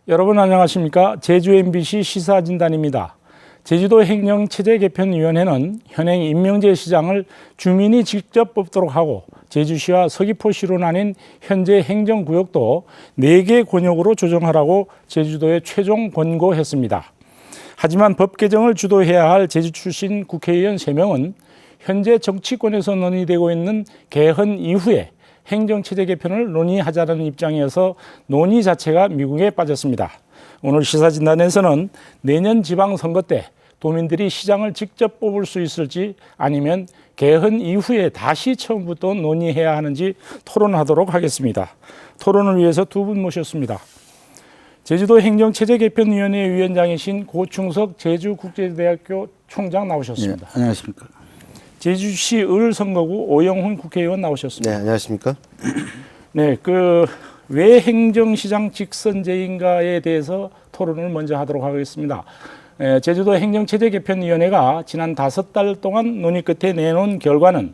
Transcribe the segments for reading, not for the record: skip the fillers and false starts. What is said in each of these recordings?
여러분 안녕하십니까? 제주 MBC 시사진단입니다. 제주도 행정체제개편위원회는 현행 임명제 시장을 주민이 직접 뽑도록 하고 제주시와 서귀포시로 나뉜 현재 행정구역도 4개 권역으로 조정하라고 제주도에 최종 권고했습니다. 하지만 법 개정을 주도해야 할 제주 출신 국회의원 3명은 현재 정치권에서 논의되고 있는 개헌 이후에 행정체제 개편을 논의하자는 입장이어서 논의 자체가 미국에 빠졌습니다. 오늘 시사진단에서는 내년 지방선거 때 도민들이 시장을 직접 뽑을 수 있을지 아니면 개헌 이후에 다시 처음부터 논의해야 하는지 토론하도록 하겠습니다. 토론을 위해서 두 분 모셨습니다. 제주도 행정체제개편위원회 위원장이신 고충석 제주국제대학교 총장 나오셨습니다. 네, 안녕하십니까. 제주시 을선거구 오영훈 국회의원 나오셨습니다. 네, 안녕하십니까. 네, 왜 행정시장 직선제인가에 대해서 토론을 먼저 하도록 하겠습니다. 제주도 행정체제개편위원회가 지난 5달 동안 논의 끝에 내놓은 결과는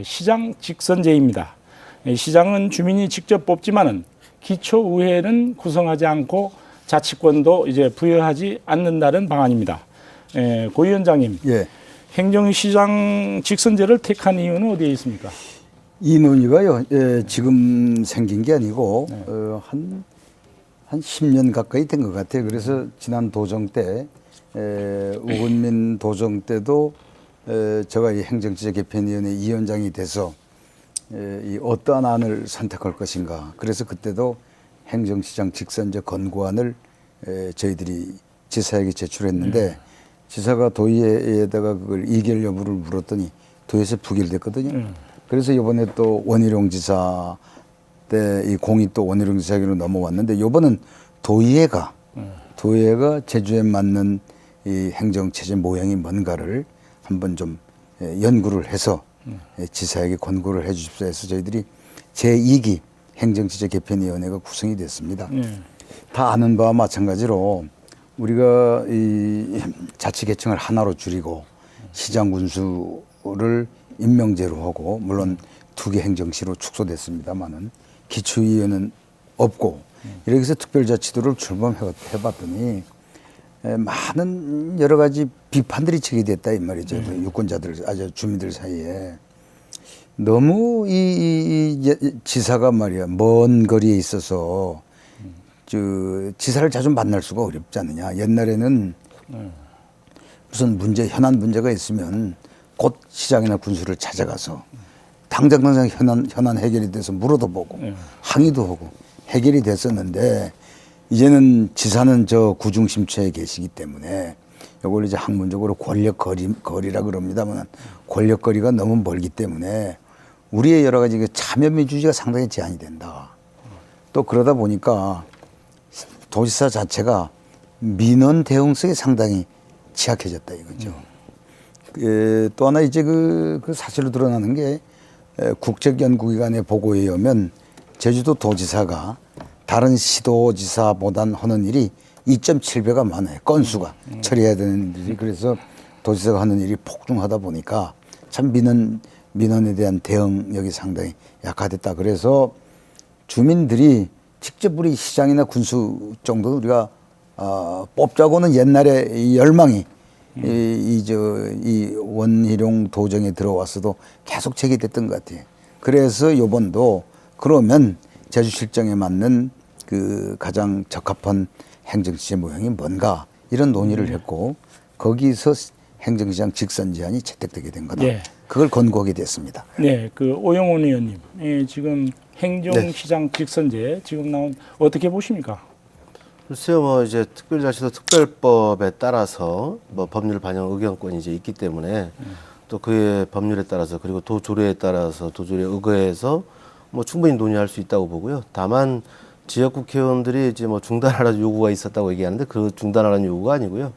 시장 직선제입니다. 시장은 주민이 직접 뽑지만은 기초의회는 구성하지 않고 자치권도 이제 부여하지 않는다는 방안입니다. 고 위원장님. 예. 행정시장 직선제를 택한 이유는 어디에 있습니까? 이 논의가요, 지금 생긴 게 아니고, 네. 한 10년 가까이 된 것 같아요. 그래서 지난 도정 때, 우건민 도정 때도, 제가 이 행정체제개편위원회 위원장이 돼서, 이 어떠한 안을 선택할 것인가. 그래서 그때도 행정시장 직선제 권고안을 저희들이 지사에게 제출했는데, 지사가 도의회에다가 그걸 이결 여부를 물었더니 도의회에서 부결됐거든요. 그래서 이번에 또 원희룡 지사 때 이 공이 또 원희룡 지사에게로 넘어왔는데 이번은 도의회가 제주에 맞는 이 행정체제 모양이 뭔가를 한번 좀 연구를 해서 지사에게 권고를 해 주십시오 해서 저희들이 제2기 행정체제 개편위원회가 구성이 됐습니다. 다 아는 바와 마찬가지로 우리가 이 자치계층을 하나로 줄이고 시장 군수를 임명제로 하고 물론 2개 행정시로 축소됐습니다만은 기초의회는 없고 이렇게 해서 특별자치도를 출범해봤더니 많은 여러 가지 비판들이 제기됐다 이 말이죠. 유권자들, 주민들 사이에. 너무 이 지사가 말이야 먼 거리에 있어서 지사를 자주 만날 수가 어렵지 않느냐. 옛날에는 무슨 현안 문제가 있으면 곧 시장이나 군수를 찾아가서 당장 현안 해결이 돼서 물어도 보고 항의도 하고 해결이 됐었는데 이제는 지사는 저 구중심처에 계시기 때문에 이걸 이제 학문적으로 권력거리라 그럽니다만 권력거리가 너무 멀기 때문에 우리의 여러 가지 참여민주주의가 상당히 제한이 된다. 또 그러다 보니까 도지사 자체가 민원 대응성이 상당히 취약해졌다 이거죠. 또 하나 이제 그 사실로 드러나는 게 국책연구기관의 보고에 의하면 제주도 도지사가 다른 시도지사보단 하는 일이 2.7배가 많아요. 건수가 처리해야 되는 일이. 그래서 도지사가 하는 일이 폭중하다 보니까 참 민원에 대한 대응력이 상당히 약화됐다. 그래서 주민들이 직접 우리 시장이나 군수 정도 우리가 뽑자고는 옛날에 이 열망이 이 원희룡 도정에 들어왔어도 계속 제기됐던 것 같아요. 그래서 요번도 그러면 제주 실정에 맞는 그 가장 적합한 행정체제 모형이 뭔가 이런 논의를 했고 거기서 행정시장 직선 제한이 채택되게 된 거다. 네. 그걸 권고하게 됐습니다. 네, 오영훈 의원님, 지금 행정시장 직선제 지금 나온 어떻게 보십니까? 글쎄요, 이제 특별자치도 특별법에 따라서 법률 반영 의견권이 이제 있기 때문에 또 그의 법률에 따라서 그리고 도조례에 따라서 도조례 의거해서 충분히 논의할 수 있다고 보고요. 다만 지역 국회의원들이 이제 중단하라는 요구가 있었다고 얘기하는데 그 중단하라는 요구가 아니고요.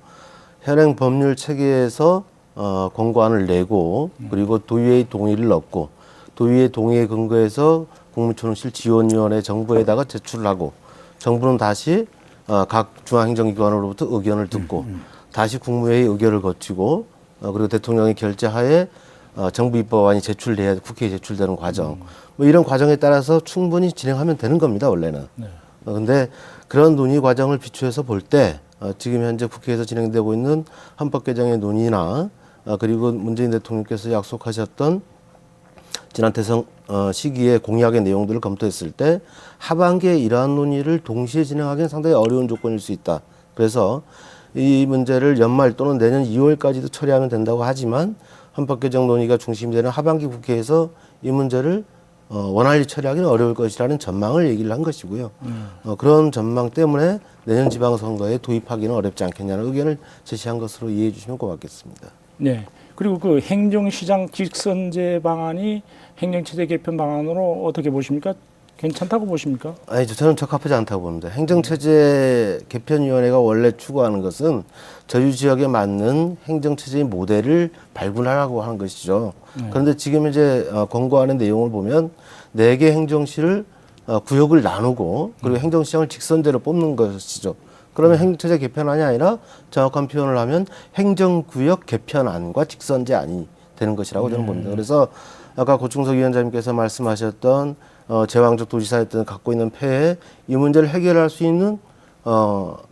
현행 법률 체계에서 권고안을 내고 그리고 도의회의 동의를 얻고 도의회 동의에 근거해서 국무총실 지원위원회 정부에다가 제출을 하고 정부는 다시 각 중앙행정기관으로부터 의견을 듣고 다시 국무회의 의결을 거치고 그리고 대통령의 결재하에 정부 입법안이 제출돼야 국회에 제출되는 과정 이런 과정에 따라서 충분히 진행하면 되는 겁니다 원래는. 근데 그런 논의 과정을 비추해서 볼 때 지금 현재 국회에서 진행되고 있는 헌법 개정의 논의나 그리고 문재인 대통령께서 약속하셨던 지난 대선 시기에 공약의 내용들을 검토했을 때 하반기에 이러한 논의를 동시에 진행하기는 상당히 어려운 조건일 수 있다. 그래서 이 문제를 연말 또는 내년 2월까지도 처리하면 된다고 하지만 헌법 개정 논의가 중심이 되는 하반기 국회에서 이 문제를 원활히 처리하기는 어려울 것이라는 전망을 얘기를 한 것이고요. 그런 전망 때문에 내년 지방선거에 도입하기는 어렵지 않겠냐는 의견을 제시한 것으로 이해해 주시면 고맙겠습니다. 네. 그리고 그 행정시장 직선제 방안이 행정체제 개편 방안으로 어떻게 보십니까? 괜찮다고 보십니까? 아니죠. 저는 적합하지 않다고 봅니다. 행정체제 개편위원회가 원래 추구하는 것은 저유지역에 맞는 행정체제의 모델을 발굴하라고 하는 것이죠. 그런데 지금 이제 권고하는 내용을 보면 4개 행정시를 구역을 나누고 그리고 행정시장을 직선제로 뽑는 것이죠. 그러면 행정체제 개편안이 아니라 정확한 표현을 하면 행정구역 개편안과 직선제안이 되는 것이라고 저는 봅니다. 그래서 아까 고충석 위원장님께서 말씀하셨던 제왕적 도지사였던 갖고 있는 폐해 이 문제를 해결할 수 있는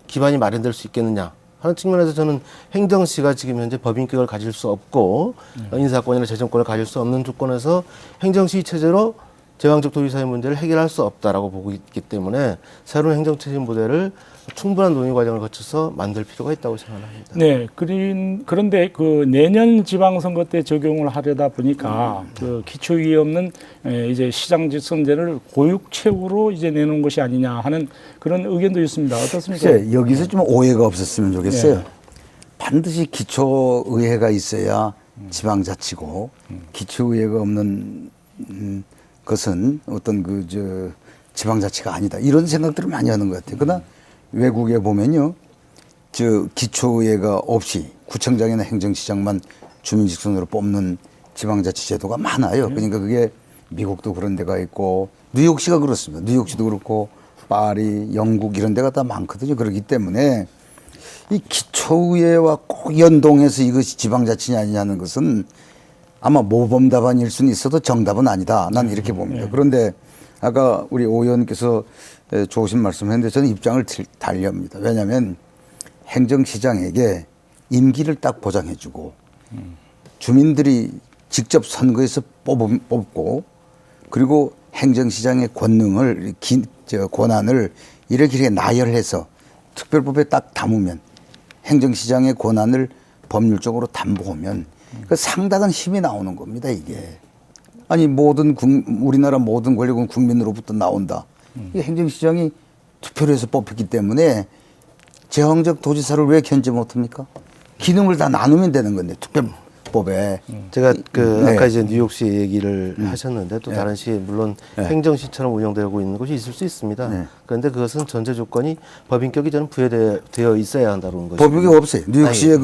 기반이 마련될 수 있겠느냐 하는 측면에서 저는 행정시가 지금 현재 법인격을 가질 수 없고 인사권이나 재정권을 가질 수 없는 조건에서 행정시 체제로 제왕적 도지사의 문제를 해결할 수 없다라고 보고 있기 때문에 새로운 행정체제 모델을 충분한 논의 과정을 거쳐서 만들 필요가 있다고 생각합니다. 네. 그런데 그 내년 지방선거 때 적용을 하려다 보니까 그 기초위에 없는 이제 시장 직선제를 고육체후로 이제 내놓은 것이 아니냐 하는 그런 의견도 있습니다. 어떻습니까? 글쎄, 여기서 좀 오해가 없었으면 좋겠어요. 반드시 기초의회가 있어야 지방자치고 기초의회가 없는 것은 어떤 지방자치가 아니다. 이런 생각들을 많이 하는 것 같아요. 그러나 외국에 보면요, 기초의회가 없이 구청장이나 행정시장만 주민직선으로 뽑는 지방자치제도가 많아요. 그러니까 그게 미국도 그런 데가 있고 뉴욕시가 그렇습니다. 뉴욕시도 그렇고 파리, 영국 이런 데가 다 많거든요. 그렇기 때문에 이 기초의회와 꼭 연동해서 이것이 지방자치냐 아니냐는 것은 아마 모범 답안일 수는 있어도 정답은 아니다. 난 이렇게 봅니다. 그런데 아까 우리 오 의원께서 좋으신 말씀을 했는데 저는 입장을 달리합니다. 왜냐하면 행정시장에게 임기를 딱 보장해주고 주민들이 직접 선거에서 뽑고 그리고 행정시장의 권한을 이렇게 나열해서 특별법에 딱 담으면 행정시장의 권한을 법률적으로 담보하면 그 상당한 힘이 나오는 겁니다, 이게. 아니, 우리나라 모든 권력은 국민으로부터 나온다. 이 행정시장이 투표를 해서 뽑혔기 때문에 제왕적 도지사를 왜 견제 못합니까? 기능을 다 나누면 되는 건데, 특별법에. 제가 네. 아까 이제 뉴욕시 얘기를 하셨는데 또 다른 시에 물론 행정시처럼 운영되고 있는 곳이 있을 수 있습니다. 그런데 그것은 전제 조건이 법인격이 저는 부여되어 있어야 한다는 것이고. 법인격이 없어요. 뉴욕시의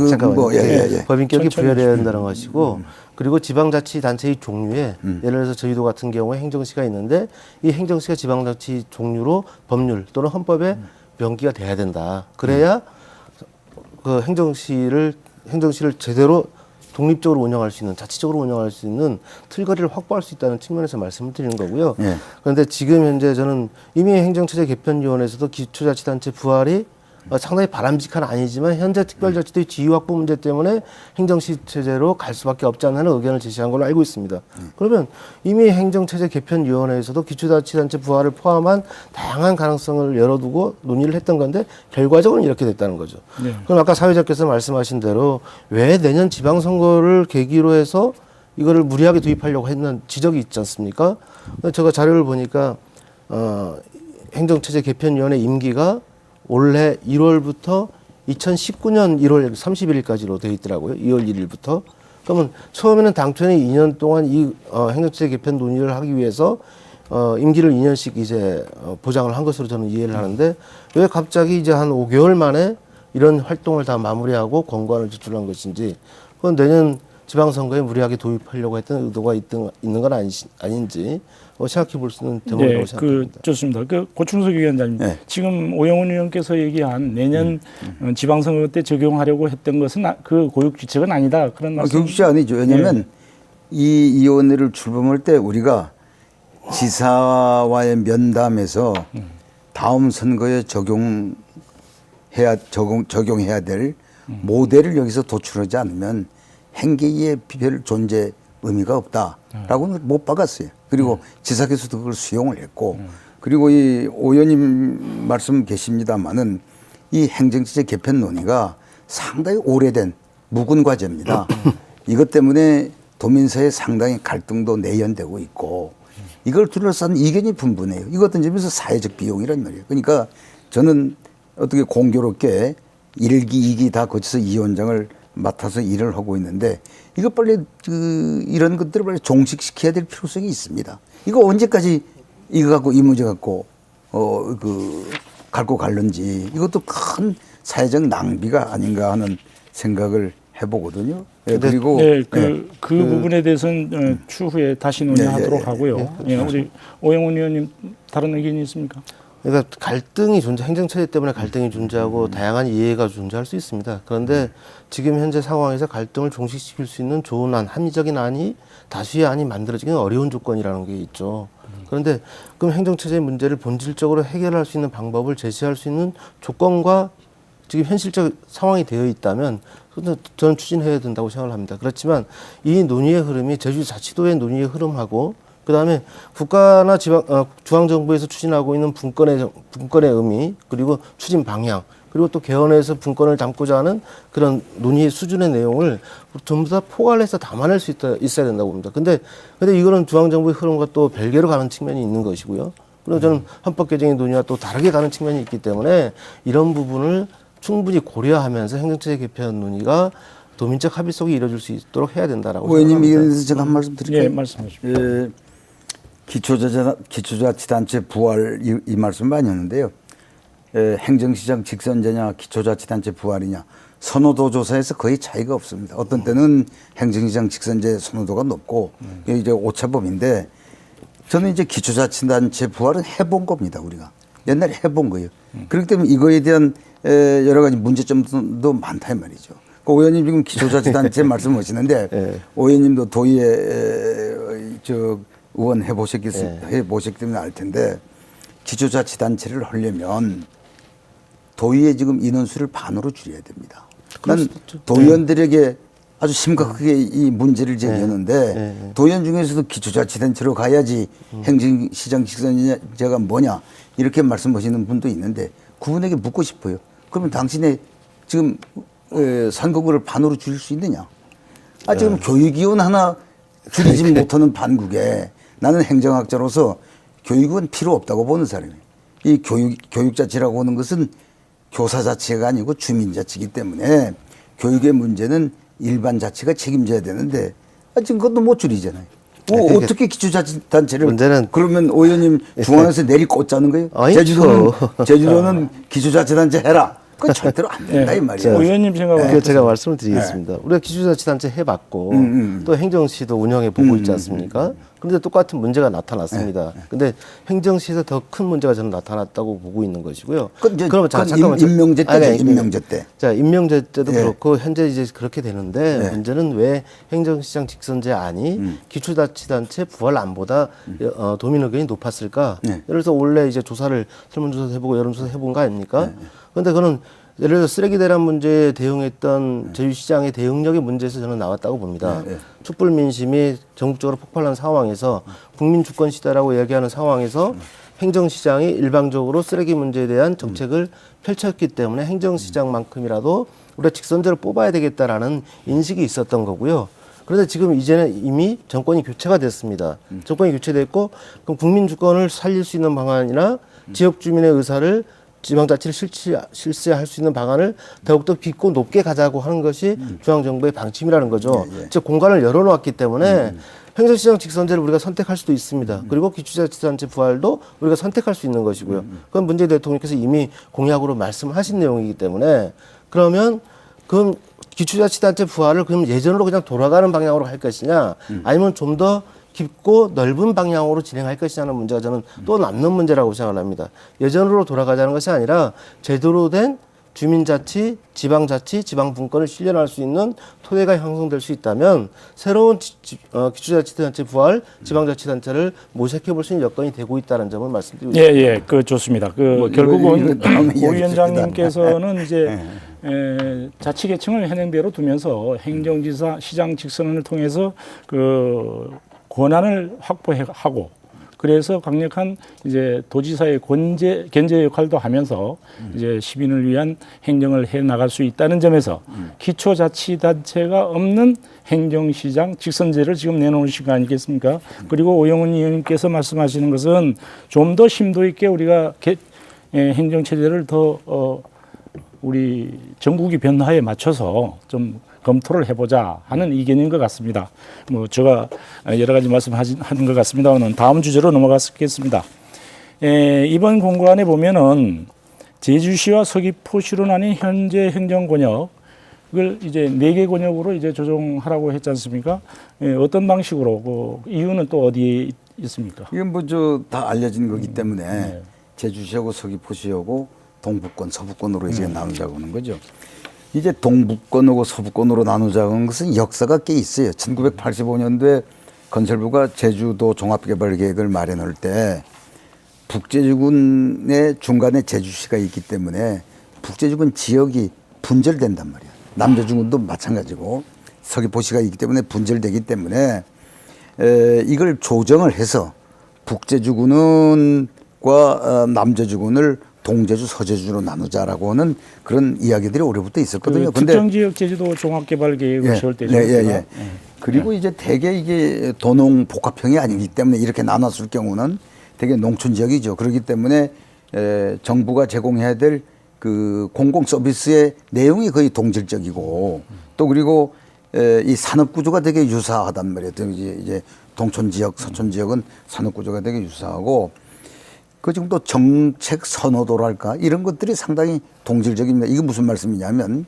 법인격이 부여되어야 한다는 것이고 그리고 지방자치 단체의 종류에 예를 들어서 저희도 같은 경우에 행정시가 있는데 이 행정시가 지방자치 종류로 법률 또는 헌법에 명기가 돼야 된다. 그래야 그 행정시를 제대로 독립적으로 운영할 수 있는, 자치적으로 운영할 수 있는 틀거리를 확보할 수 있다는 측면에서 말씀을 드리는 거고요. 그런데 지금 현재 저는 이미 행정체제 개편위원회에서도 기초자치단체 부활이 상당히 바람직한 아니지만 현재 특별자치도의 지위 확보 문제 때문에 행정시 체제로 갈 수밖에 없지 않는 의견을 제시한 걸로 알고 있습니다. 그러면 이미 행정체제 개편위원회에서도 기초자치단체 부활을 포함한 다양한 가능성을 열어두고 논의를 했던 건데 결과적으로는 이렇게 됐다는 거죠. 그럼 아까 사회자께서 말씀하신 대로 왜 내년 지방선거를 계기로 해서 이거를 무리하게 도입하려고 했는 지적이 있지 않습니까? 제가 자료를 보니까 행정체제 개편위원회 임기가 올해 1월부터 2019년 1월 31일까지로 되어 있더라고요. 2월 1일부터. 그러면 처음에는 당초에는 2년 동안 이 행정체제 개편 논의를 하기 위해서 임기를 2년씩 이제 보장을 한 것으로 저는 이해를 하는데 왜 갑자기 이제 한 5개월 만에 이런 활동을 다 마무리하고 권고안을 제출한 것인지 그건 내년 지방선거에 무리하게 도입하려고 했던 의도가 있는 건 아닌지 생각해 볼 수 있는 대목이라고 생각합니다. 좋습니다. 고충석 위원장님, 지금 오영훈 의원께서 얘기한 내년 지방선거 때 적용하려고 했던 것은 그 고육지책은 아니다. 그런 말씀. 고육지책 아니죠. 왜냐하면 이 위원회를 출범할 때 우리가 지사와의 면담에서 다음 선거에 적용해야 될 모델을 여기서 도출하지 않으면 행계의 별 존재 의미가 없다라고는 못 박았어요. 그리고 지사께서도 그걸 수용을 했고, 그리고 이 오 의원님 말씀 계십니다만은 이 행정체제 개편 논의가 상당히 오래된 묵은 과제입니다. 이것 때문에 도민사회에 상당히 갈등도 내연되고 있고, 이걸 둘러싼 이견이 분분해요. 이거 어떤 점에서 사회적 비용이란 말이에요. 그러니까 저는 어떻게 공교롭게 1기, 2기 다 거쳐서 이 위원장을 맡아서 일을 하고 있는데, 이거 빨리 이런 것들을 빨리 종식시켜야 될 필요성이 있습니다. 이거 언제까지 이거 갖고 이 문제 갖고 갈고 갈는지, 이것도 큰 사회적 낭비가 아닌가 하는 생각을 해보거든요. 예, 그리고 네, 그 부분에 대해서는 추후에 다시 논의하도록 하고요. 우리 오영훈 의원님 다른 의견이 있습니까? 그러니까 갈등이 행정체제 때문에 갈등이 존재하고 다양한 이해가 존재할 수 있습니다. 그런데 지금 현재 상황에서 갈등을 종식시킬 수 있는 좋은 안, 합리적인 안이 다수의 안이 만들어지기는 어려운 조건이라는 게 있죠. 그런데 그럼 행정체제 문제를 본질적으로 해결할 수 있는 방법을 제시할 수 있는 조건과 지금 현실적 상황이 되어 있다면 저는 추진해야 된다고 생각을 합니다. 그렇지만 이 논의의 흐름이 제주자치도의 논의의 흐름하고 그다음에 국가나 중앙정부에서 추진하고 있는 분권의 의미, 그리고 추진 방향, 그리고 또 개헌에서 분권을 담고자 하는 그런 논의의 수준의 내용을 전부 다 포괄해서 담아낼 수 있어야 된다고 봅니다. 근데 이거는 중앙정부의 흐름과 또 별개로 가는 측면이 있는 것이고요. 그리고 저는 헌법 개정의 논의와 또 다르게 가는 측면이 있기 때문에 이런 부분을 충분히 고려하면서 행정체제 개편 논의가 도민적 합의 속에 이루어질 수 있도록 해야 된다라고 의원님, 생각합니다. 이에 대해서 제가 한 말씀 드릴까요? 예, 말씀하십시오. 예, 기초자치단체 부활 이 말씀 많이 했는데요. 행정시장 직선제냐 기초자치단체 부활이냐 선호도 조사에서 거의 차이가 없습니다. 어떤 때는 행정시장 직선제 선호도가 높고 이게 이제 오차범위인데, 저는 이제 기초자치단체 부활은 해본 겁니다. 우리가 옛날에 해본 거예요. 그렇기 때문에 이거에 대한 여러 가지 문제점도 많다 이 말이죠. 그 오 의원님 지금 기초자치단체 말씀하시는데 오 의원님도 도의회 의원 해보셨기 때문에 알 텐데, 기초자치단체를 하려면 도의회 지금 인원수를 반으로 줄여야 됩니다. 난 도의원들에게 아주 심각하게 이 문제를 제기했는데, 도의원 중에서도 기초자치단체로 가야지 행정시장 직선제가 뭐냐 이렇게 말씀하시는 분도 있는데, 그분에게 묻고 싶어요. 그러면 당신의 지금 선거구를 반으로 줄일 수 있느냐? 지금 교육위원 하나 줄이지 못하는 판국에 나는 행정학자로서 교육은 필요 없다고 보는 사람이에요. 이 교육자치라고 하는 것은 교사자치가 아니고 주민자치이기 때문에 교육의 문제는 일반자치가 책임져야 되는데, 지금 그것도 못 줄이잖아요. 어떻게 기초자치단체를 그러면 오 의원님 중앙에서 내리꽂자는 거예요? 제주도는 기초자치단체 해라. 그건 절대로 안 된다 이 말이에요. 의원님 생각은 제가 말씀을 드리겠습니다. 우리가 기초자치단체 해봤고 또 행정시도 운영해 보고 있지 않습니까? 그런데 똑같은 문제가 나타났습니다. 근데 행정시에서 더 큰 문제가 저는 나타났다고 보고 있는 것이고요. 그러면 잠깐만, 임명제 때죠. 임명제 때. 자, 임명제 때도 그렇고 현재 이제 그렇게 되는데, 문제는 왜 행정시장 직선제 안이 기초자치단체 부활안보다 도민 의견이 높았을까? 예를 들어서 원래 이제 설문조사도 해보고 여론조사 해본 거 아닙니까? 그런데 그거는 예를 들어 쓰레기 대란 문제에 대응했던 제주시장의 대응력의 문제에서 저는 나왔다고 봅니다. 촛불 민심이 전국적으로 폭발한 상황에서 국민 주권 시대라고 얘기하는 상황에서 행정시장이 일방적으로 쓰레기 문제에 대한 정책을 펼쳤기 때문에 행정시장만큼이라도 우리가 직선제로 뽑아야 되겠다라는 인식이 있었던 거고요. 그런데 지금 이제는 이미 정권이 교체가 됐습니다. 정권이 교체됐고, 그럼 국민 주권을 살릴 수 있는 방안이나 지역 주민의 의사를 지방자치를 실시할 수 있는 방안을 더욱더 깊고 높게 가자고 하는 것이 중앙정부의 방침이라는 거죠. 즉 공간을 열어놓았기 때문에 행정시장 직선제를 우리가 선택할 수도 있습니다. 그리고 기초자치단체 부활도 우리가 선택할 수 있는 것이고요. 그건 문재인 대통령께서 이미 공약으로 말씀하신 내용이기 때문에, 그러면 기초자치단체 부활을 그럼 예전으로 그냥 돌아가는 방향으로 할 것이냐, 아니면 좀 더 깊고 넓은 방향으로 진행할 것이냐는 문제가 저는 또 남는 문제라고 생각을 합니다. 예전으로 돌아가자는 것이 아니라 제대로 된 주민자치, 지방자치, 지방분권을 실현할 수 있는 토대가 형성될 수 있다면 새로운 기초자치단체 부활, 지방자치단체를 모색해 볼 수 있는 여건이 되고 있다는 점을 말씀드리고 예, 예, 그 좋습니다. 그 결국은 이거 다음에 고 이야기 위원장님께서는 이제 자치계층을 현행대로 두면서 행정지사, 시장 직선을 통해서 그 권한을 확보하고 그래서 강력한 이제 도지사의 견제 역할도 하면서 이제 시민을 위한 행정을 해 나갈 수 있다는 점에서 기초자치단체가 없는 행정시장 직선제를 지금 내놓으신 거 아니겠습니까? 그리고 오영훈 의원님께서 말씀하시는 것은 좀 더 심도 있게 우리가 행정체제를 더 우리 전국의 변화에 맞춰서 좀 검토를 해보자 하는 의견인 것 같습니다. 뭐 제가 여러 가지 말씀하는 것 같습니다만 다음 주제로 넘어가겠습니다. 이번 공고안에 보면은 제주시와 서귀포시로 나뉜 현재 행정권역을 이제 4개 권역으로 이제 조정하라고 했지 않습니까? 어떤 방식으로 그 이유는 또 어디에 있습니까? 이건 뭐 다 알려진 거기 때문에 제주시하고 서귀포시하고 동북권, 서북권으로 이제 나누자고 하는 거죠. 이제 동북권하고 서북권으로 나누자고 하는 것은 역사가 꽤 있어요. 1985년도에 건설부가 제주도 종합개발계획을 마련할 때 북제주군의 중간에 제주시가 있기 때문에 북제주군 지역이 분절된단 말이에요. 남제주군도 마찬가지고 서귀포시가 있기 때문에 분절되기 때문에 이걸 조정을 해서 북제주군과 남제주군을 동제주, 서제주로 나누자라고 하는 그런 이야기들이 올해부터 있었거든요. 그 특정 지역 제주도 종합개발 계획을 세울 때죠. 그리고 이제 대개 이게 도농 복합형이 아니기 때문에 이렇게 나눴을 경우는 되게 농촌 지역이죠. 그렇기 때문에 정부가 제공해야 될 그 공공 서비스의 내용이 거의 동질적이고 또 그리고 이 산업 구조가 되게 유사하단 말이에요. 이제 동촌 지역, 서촌 지역은 산업 구조가 되게 유사하고 그 지금 또 정책 선호도랄까 이런 것들이 상당히 동질적입니다. 이게 무슨 말씀이냐면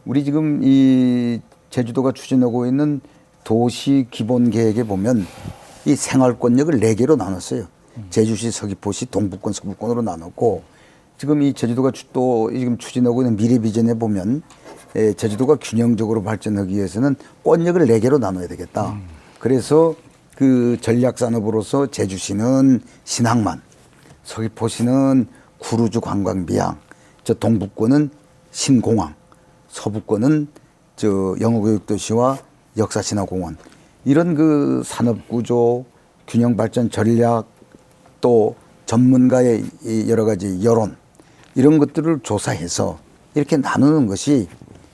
우리 지금 이 제주도가 추진하고 있는 도시 기본 계획에 보면 이 생활권역을 4개로 나눴어요. 제주시, 서귀포시, 동북권, 서북권으로 나눴고 지금 이 제주도가 또 지금 추진하고 있는 미래 비전에 보면 제주도가 균형적으로 발전하기 위해서는 권역을 4개로 나눠야 되겠다. 그래서 그 전략 산업으로서 제주시는 신항만, 서귀포시는 구루주 관광비양, 저 동북권은 신공항, 서북권은 저 영어교육도시와 역사신화공원 이런 그 산업구조 균형 발전 전략 또 전문가의 여러 가지 여론 이런 것들을 조사해서 이렇게 나누는 것이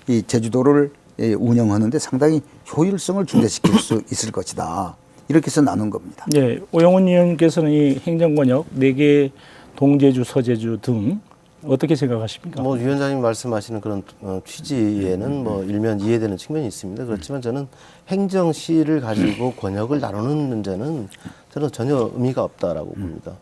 이 제주도를 운영하는데 상당히 효율성을 증대시킬 수 있을 것이다. 이렇게 해서 나눈 겁니다. 네, 오영훈 의원께서는 이 행정권역 4개 동제주, 서제주 등 어떻게 생각하십니까? 뭐 위원장님 말씀하시는 그런 취지에는 뭐 일면 이해되는 측면이 있습니다. 그렇지만 저는 행정시를 가지고 권역을 나누는 문제는 저는 전혀 의미가 없다라고 봅니다.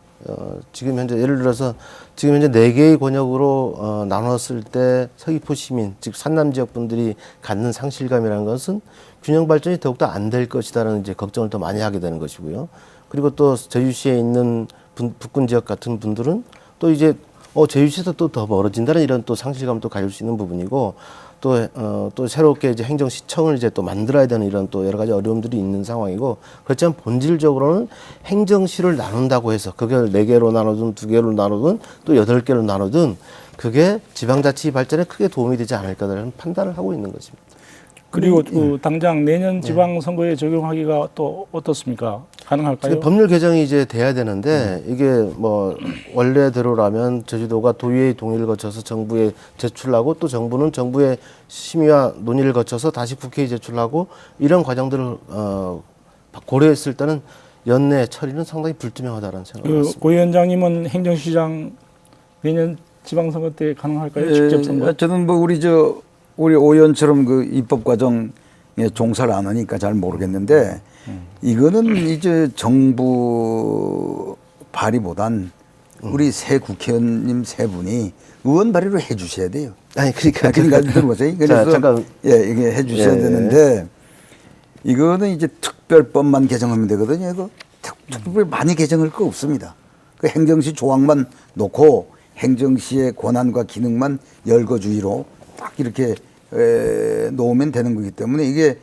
지금 현재 예를 들어서 지금 현재 4개의 권역으로 나눴을 때 서귀포 시민, 즉 산남 지역 분들이 갖는 상실감이라는 것은 균형 발전이 더욱더 안 될 것이다라는 이제 걱정을 더 많이 하게 되는 것이고요. 그리고 또 제주시에 있는 북군 지역 같은 분들은 또 이제 제주시에서 또 더 멀어진다는 이런 또 상실감도 가질 수 있는 부분이고 또 새롭게 이제 행정시청을 이제 또 만들어야 되는 이런 또 여러 가지 어려움들이 있는 상황이고 그렇지만 본질적으로는 행정시를 나눈다고 해서 그게 4개로 나누든 2개로 나누든 또 8개로 나누든 그게 지방자치 발전에 크게 도움이 되지 않을까라는 판단을 하고 있는 것입니다. 그리고 당장 내년 지방선거에 적용하기가 또 어떻습니까? 가능할까요? 법률 개정이 이제 돼야 되는데 이게 뭐 원래대로라면 제주도가 도의회 동의를 거쳐서 정부에 제출하고 또 정부는 정부의 심의와 논의를 거쳐서 다시 국회에 제출하고 이런 과정들을 고려했을 때는 연내 처리는 상당히 불투명하다는 생각을 했습니다. 고 위원장님은 행정시장 내년 지방선거 때 가능할까요? 직접 선거? 저는 뭐 우리 오 의원처럼 그 입법 과정에 종사를 안 하니까 잘 모르겠는데 이거는 이제 정부 발의보단 우리 새 국회의원님 3분이 의원 발의로 해 주셔야 돼요. 아니 그러니까 들어보세요. 그래서 잠깐 이게 해 주셔야 되는데 이거는 이제 특별법만 개정하면 되거든요. 이거 특별히 많이 개정할 거 없습니다. 그 행정시 조항만 놓고 행정시의 권한과 기능만 열거주의로 딱 이렇게 놓으면 되는 거기 때문에 이게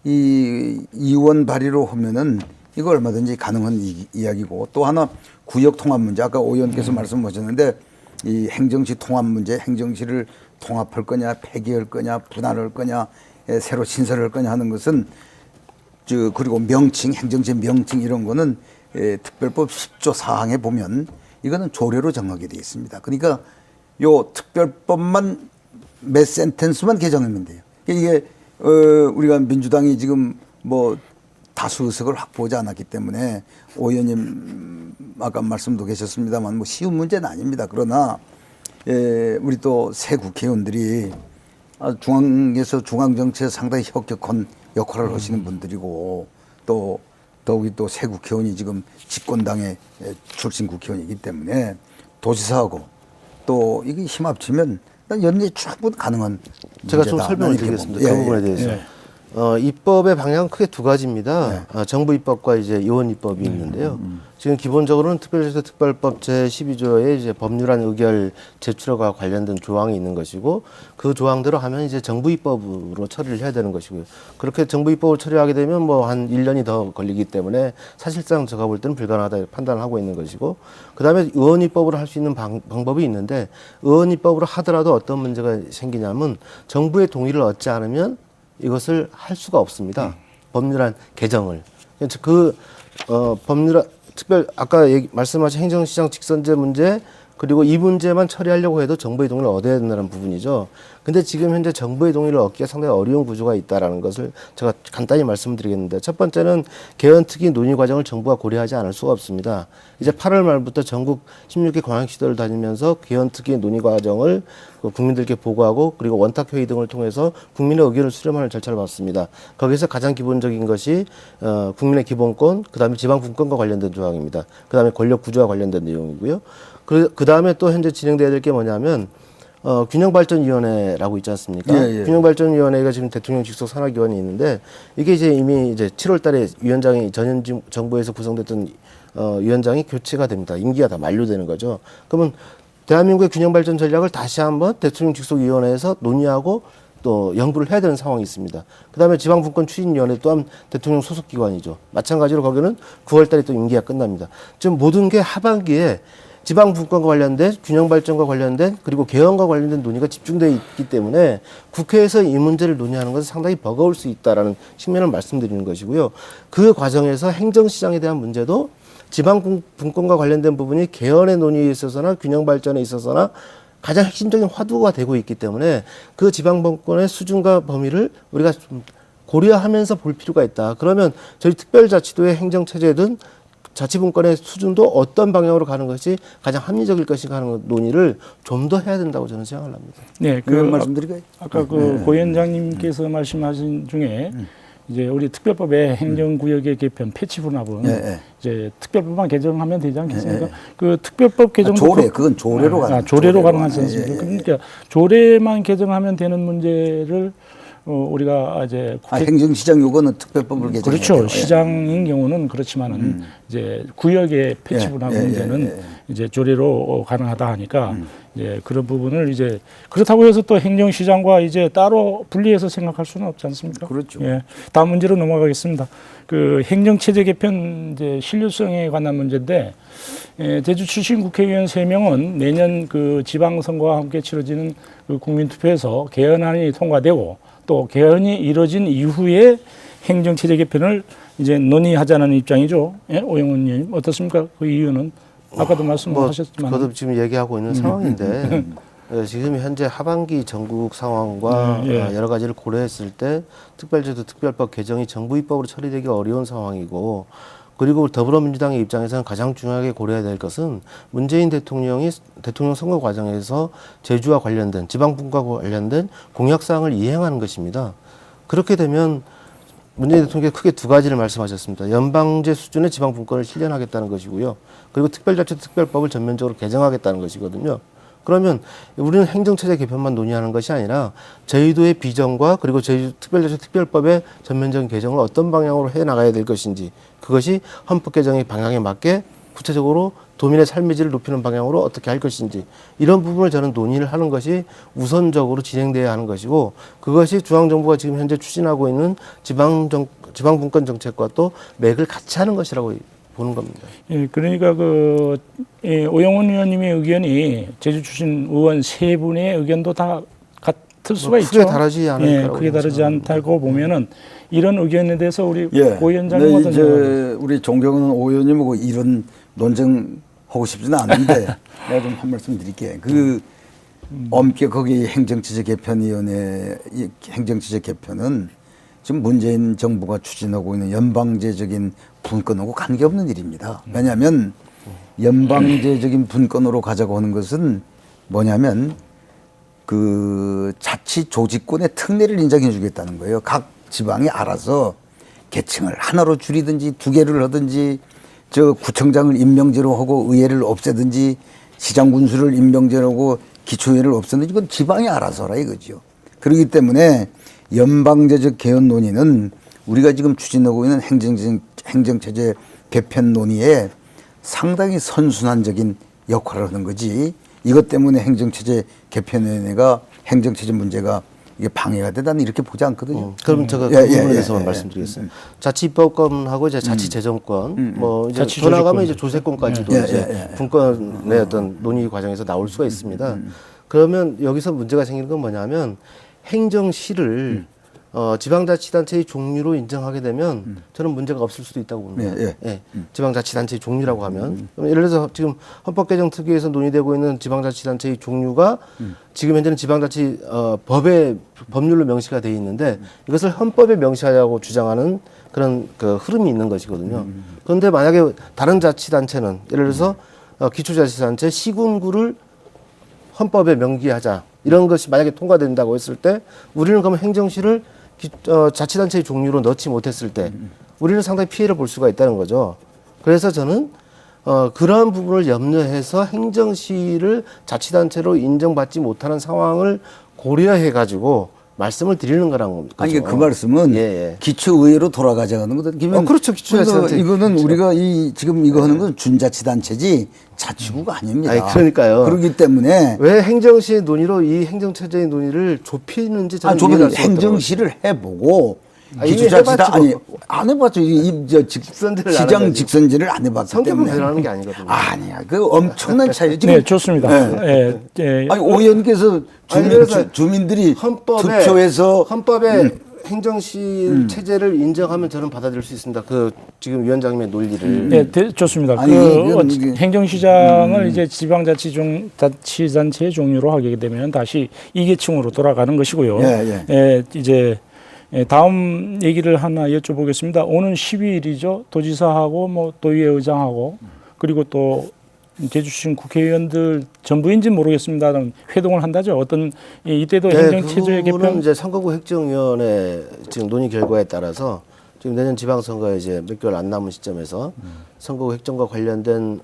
이 이원 발의로 하면은 이거 얼마든지 가능한 이야기고, 또 하나 구역 통합 문제, 아까 오 의원께서 말씀하셨는데 이 행정시 통합 문제, 행정시를 통합할 거냐, 폐기할 거냐, 분할할 거냐, 새로 신설할 거냐 하는 것은 그리고 명칭, 행정시 명칭 이런 거는 특별법 10조 사항에 보면 이거는 조례로 정하게 되어 있습니다. 그러니까 요 특별법만 몇 센텐스만 개정하면 돼요. 이게 우리가 민주당이 지금 뭐 다수 의석을 확보하지 않았기 때문에 오 의원님 아까 말씀도 계셨습니다만 뭐 쉬운 문제는 아닙니다. 그러나 우리 또 새 국회의원들이 중앙에서 중앙정치에 상당히 혁혁한 역할을 하시는 분들이고, 또 더욱이 또 새 국회의원이 지금 집권당의 출신 국회의원이기 때문에 도지사하고 또 이게 힘 합치면 연계 충분히 가능한 제가 좀 문제다. 설명을 이렇게 드리겠습니다. 봅니다. 그 부분에 대해서. 입법의 방향은 크게 두 가지입니다. 정부 입법과 이제 요원 입법이 있는데요. 지금 기본적으로는 특별자치도 특별법 제12조에 이제 법률안 의결 제출과 관련된 조항이 있는 것이고, 그 조항대로 하면 이제 정부 입법으로 처리를 해야 되는 것이고요. 그렇게 정부 입법을 처리하게 되면 뭐 한 1년이 더 걸리기 때문에 사실상 제가 볼 때는 불가능하다 판단을 하고 있는 것이고, 그다음에 의원 입법으로 할 수 있는 방법이 있는데, 의원 입법으로 하더라도 어떤 문제가 생기냐면 정부의 동의를 얻지 않으면 이것을 할 수가 없습니다. 법률안 개정을. 법률안 아까 말씀하신 행정시장 직선제 문제, 그리고 이 문제만 처리하려고 해도 정부의 동의를 얻어야 된다는 부분이죠. 근데 지금 현재 정부의 동의를 얻기가 상당히 어려운 구조가 있다라는 것을 제가 간단히 말씀드리겠는데, 첫 번째는 개헌특위 논의 과정을 정부가 고려하지 않을 수가 없습니다. 이제 8월 말부터 전국 16개 광역시도를 다니면서 개헌특위 논의 과정을 국민들께 보고하고, 그리고 원탁회의 등을 통해서 국민의 의견을 수렴하는 절차를 밟습니다. 거기서 가장 기본적인 것이 국민의 기본권, 그다음에 지방분권과 관련된 조항입니다. 그다음에 권력 구조와 관련된 내용이고요. 그 다음에 또 현재 진행돼야 될 게 뭐냐면 균형발전위원회라고 있지 않습니까? 예, 예. 균형발전위원회가 지금 대통령 직속 산하기관이 있는데, 이게 이제 이미 이제 7월달에 위원장이 전현 정부에서 구성됐던 위원장이 교체가 됩니다. 임기가 다 만료되는 거죠. 그러면 대한민국의 균형발전 전략을 다시 한번 대통령 직속위원회에서 논의하고 또 연구를 해야 되는 상황이 있습니다. 그다음에 지방분권 추진위원회 또한 대통령 소속기관이죠. 마찬가지로 거기는 9월달에 또 임기가 끝납니다. 지금 모든 게 하반기에 지방분권과 관련된, 균형발전과 관련된, 그리고 개헌과 관련된 논의가 집중되어 있기 때문에 국회에서 이 문제를 논의하는 것은 상당히 버거울 수 있다라는 측면을 말씀드리는 것이고요. 그 과정에서 행정시장에 대한 문제도 지방분권과 관련된 부분이 개헌의 논의에 있어서나 균형발전에 있어서나 가장 핵심적인 화두가 되고 있기 때문에 그 지방분권의 수준과 범위를 우리가 좀 고려하면서 볼 필요가 있다. 그러면 저희 특별자치도의 행정체제든 자치분권의 수준도 어떤 방향으로 가는 것이 가장 합리적일 것인가 하는 논의를 좀 더 해야 된다고 저는 생각을 합니다. 네, 말씀드릴까요? 아까 고 위원장님께서 말씀하신 중에 이제 우리 특별법의 행정구역의 개편, 패치 분합은 이제 특별법만 개정하면 되지 않겠습니까? 그 특별법 개정 그건 조례로 가는 조례로 가능하지 않습니까? 그러니까 조례만 개정하면 되는 문제를 우리가 이제 행정시장 요거는 특별법을 개정. 그렇죠. 시장인 경우는 그렇지만은 이제 구역의 패치 분합 문제는 이제 조례로 가능하다 하니까 이제 그런 부분을 이제 그렇다고 해서 또 행정시장과 이제 따로 분리해서 생각할 수는 없지 않습니까? 그렇죠. 예. 다음 문제로 넘어가겠습니다. 그 행정체제 개편 이제 신뢰성에 관한 문제인데, 제주 출신 국회의원 3명은 내년 그 지방선거와 함께 치러지는 그 국민투표에서 개헌안이 통과되고 또 개헌이 이루어진 이후에 행정체제 개편을 이제 논의하자는 입장이죠. 예? 오영훈님 어떻습니까? 그 이유는 아까도 말씀하셨지만 저도 지금 얘기하고 있는 상황인데 지금 현재 하반기 전국 상황과 여러 가지를 고려했을 때 특별제도 특별법 개정이 정부 입법으로 처리되기 어려운 상황이고, 그리고 더불어민주당의 입장에서는 가장 중요하게 고려해야 될 것은 문재인 대통령이 대통령 선거 과정에서 제주와 관련된 지방분권과 관련된 공약사항을 이행하는 것입니다. 그렇게 되면 문재인 대통령이 크게 두 가지를 말씀하셨습니다. 연방제 수준의 지방분권을 실현하겠다는 것이고요. 그리고 특별자치도 특별법을 전면적으로 개정하겠다는 것이거든요. 그러면 우리는 행정체제 개편만 논의하는 것이 아니라 제주도의 비전과 그리고 제주 특별자치 특별법의 전면적인 개정을 어떤 방향으로 해 나가야 될 것인지, 그것이 헌법 개정의 방향에 맞게 구체적으로 도민의 삶의 질을 높이는 방향으로 어떻게 할 것인지 이런 부분을 저는 논의를 하는 것이 우선적으로 진행돼야 하는 것이고 그것이 중앙정부가 지금 현재 추진하고 있는 지방분권 정책과 또 맥을 같이 하는 것이라고 보는 겁니다. 예, 그러니까 오영훈 의원님의 의견이 제주 출신 의원 세 분의 의견도 다 같을 수가 있죠. 크게 다르지 않을 예, 거라고 크게 다르지 생각합니다. 않다고 보면은 이런 의견에 대해서 우리 예. 오 위원장님 네, 어떤 생각을? 우리 존경하는 오 의원님하고 이런 논쟁하고 싶지는 않은데 내가 좀 한 말씀 드릴게. 엄격하게 행정체제 개편위원회 행정체제 개편은 지금 문재인 정부가 추진하고 있는 연방제적인 분권하고 관계없는 일입니다. 왜냐하면 연방제적인 분권으로 가자고 하는 것은 뭐냐면 그 자치 조직권의 특례를 인정해 주겠다는 거예요. 각 지방이 알아서 계층을 하나로 줄이든지 두 개를 하든지 저 구청장을 임명제로 하고 의회를 없애든지 시장 군수를 임명제로 하고 기초의회를 없애든지 이건 지방이 알아서 하라 이거죠. 그렇기 때문에 연방제적 개헌 논의는 우리가 지금 추진하고 있는 행정체제 개편 논의에 상당히 선순환적인 역할을 하는 거지. 이것 때문에 행정체제 개편위원회가 행정체제 문제가 이게 방해가 되다는 이렇게 보지 않거든요. 그럼 제가 그 부분에 대해서만 말씀드리겠습니다. 자치입법권하고 이제 자치재정권, 뭐 이제 더 나가면 이제 조세권까지도 이제 분권의 어떤 논의 과정에서 나올 수가 있습니다. 그러면 여기서 문제가 생기는 건 뭐냐면 행정시를 지방자치단체의 종류로 인정하게 되면 저는 문제가 없을 수도 있다고 봅니다. 지방자치단체의 종류라고 하면 그럼 예를 들어서 지금 헌법개정특위에서 논의되고 있는 지방자치단체의 종류가 지금 현재는 지방자치 법률로 명시가 되어 있는데 이것을 헌법에 명시하자고 주장하는 그런 그 흐름이 있는 것이거든요. 그런데 만약에 다른 자치단체는 예를 들어서 기초자치단체 시군구를 헌법에 명기하자 이런 것이 만약에 통과된다고 했을 때 우리는 그러면 행정시를 자치단체의 종류로 넣지 못했을 때 우리는 상당히 피해를 볼 수가 있다는 거죠. 그래서 저는 그러한 부분을 염려해서 행정시를 자치단체로 인정받지 못하는 상황을 고려해 가지고 말씀을 드리는 거란 겁니다. 아니 그 말씀은 기초의회로 돌아가자는 거거든요. 그렇죠. 기초자치단체. 이거는 그렇죠. 우리가 지금 이거 하는 건 준자치단체지 자치구가 아닙니다. 아니, 그러니까요. 그렇기 때문에 왜 행정시의 논의로 이 행정체제의 논의를 좁히는지 저는 좀 이해가 안 되더라고요. 행정시를 해보고 기초자치단 아니 안 해봤죠. 직선제를 안 시장 해가지고. 직선제를 안 해봤기 성격은 때문에 변하는 게 아니거든요. 아니야. 그 엄청난 차이. 지금 네, 좋습니다. 예, 예. 아니 오 의원께서 주민들이 투표해서 헌법에 행정시 체제를 인정하면 저는 받아들일 수 있습니다. 그 지금 위원장님의 논리를. 네, 좋습니다. 아니, 이게 행정시장을 이제 지방자치단체의 종류로 하게 되면 다시 이계층으로 돌아가는 것이고요. 이제 다음 얘기를 하나 여쭤보겠습니다. 오는 12일이죠. 도지사하고 뭐 도의회 의장하고 그리고 또 제주 출신 국회의원들 전부인지는 모르겠습니다. 회동을 한다죠. 어떤 이때도 행정체제 그 부분은 개편 이제 선거구 획정위원회 지금 논의 결과에 따라서 지금 내년 지방선거에 이제 몇 개월 안 남은 시점에서 선거구 획정과 관련된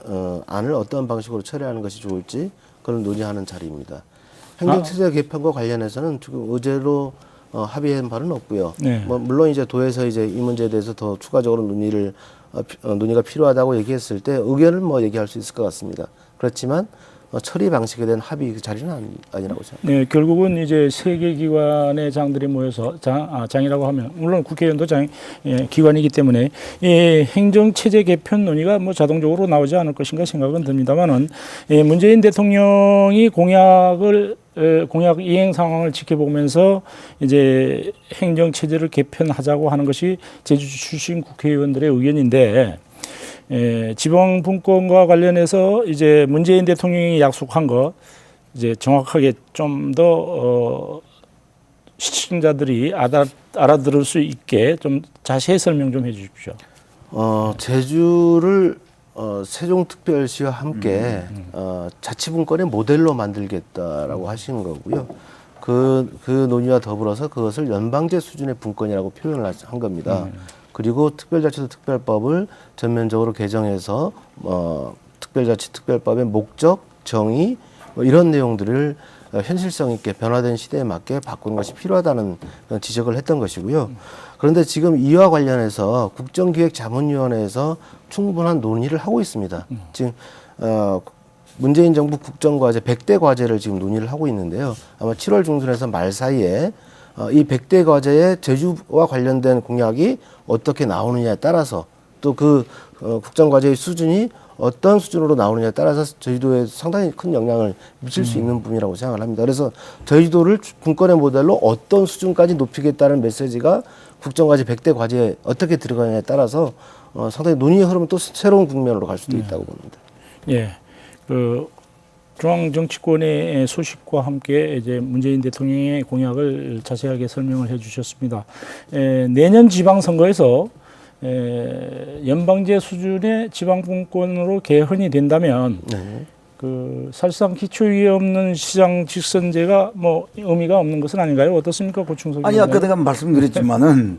안을 어떤 방식으로 처리하는 것이 좋을지 그걸 논의하는 자리입니다. 행정체제 개편과 관련해서는 지금 의제로 합의한 바는 없고요. 뭐 물론 이제 도에서 이제 이 문제에 대해서 더 추가적으로 논의가 필요하다고 얘기했을 때 의견을 뭐 얘기할 수 있을 것 같습니다. 그렇지만 처리 방식에 대한 합의 그 자리는 아니라고 생각합니다. 네, 결국은 이제 세계 기관의 장들이 모여서 장이라고 하면 물론 국회의원도 기관이기 때문에 행정 체제 개편 논의가 뭐 자동적으로 나오지 않을 것인가 생각은 듭니다만은 문재인 대통령이 공약 이행 상황을 지켜보면서 이제 행정 체제를 개편하자고 하는 것이 제주 출신 국회의원들의 의견인데. 지방 분권과 관련해서 이제 문재인 대통령이 약속한 거 이제 정확하게 좀 더 시청자들이 알아들을 수 있게 좀 자세히 설명 좀 해주십시오. 제주를 세종특별시와 함께 자치분권의 모델로 만들겠다라고 하시는 거고요. 그 논의와 더불어서 그것을 연방제 수준의 분권이라고 표현을 한 겁니다. 그리고 특별자치도 특별법을 전면적으로 개정해서 특별자치 특별법의 목적, 정의 뭐 이런 내용들을 현실성 있게 변화된 시대에 맞게 바꾸는 것이 필요하다는 그런 지적을 했던 것이고요. 그런데 지금 이와 관련해서 국정기획자문위원회에서 충분한 논의를 하고 있습니다. 지금 문재인 정부 국정과제 100대 과제를 지금 논의를 하고 있는데요. 아마 7월 중순에서 말 사이에 이 100대 과제의 제주와 관련된 공약이 어떻게 나오느냐에 따라서 또 그 국정과제의 수준이 어떤 수준으로 나오느냐에 따라서 제주도에 상당히 큰 영향을 미칠 수 있는 부분이라고 생각을 합니다. 그래서 제주도를 분권의 모델로 어떤 수준까지 높이겠다는 메시지가 국정과제 100대 과제에 어떻게 들어가냐에 따라서 상당히 논의의 흐름은 또 새로운 국면으로 갈 수도 있다고 봅니다. 예, 그 중앙 정치권의 소식과 함께 이제 문재인 대통령의 공약을 자세하게 설명을 해주셨습니다. 내년 지방선거에서 연방제 수준의 지방분권으로 개헌이 된다면 네. 그 사실상 기초위에 없는 시장 직선제가 뭐 의미가 없는 것은 아닌가요? 어떻습니까, 고충석? 아니 아까 내가 말씀드렸지만은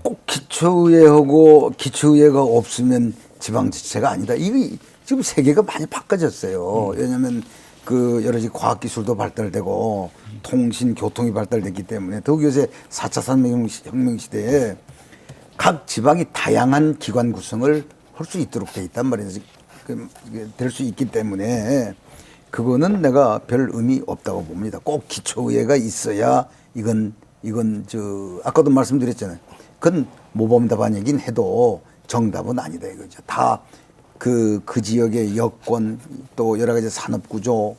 꼭 기초의회하고 기초의회가 없으면 지방자치제가 아니다. 이거 지금 세계가 많이 바꿔졌어요. 왜냐하면 그 여러 가지 과학기술도 발달되고 통신, 교통이 발달됐기 때문에 더욱 요새 4차 산업혁명 시대에 각 지방이 다양한 기관 구성을 할 수 있도록 돼 있단 말이에요. 될 수 있기 때문에 그거는 내가 별 의미 없다고 봅니다. 꼭 기초의회가 있어야 이건 저 아까도 말씀드렸잖아요. 그건 모범 답안이긴 해도 정답은 아니다 이거죠. 다 그 지역의 여건 또 여러 가지 산업 구조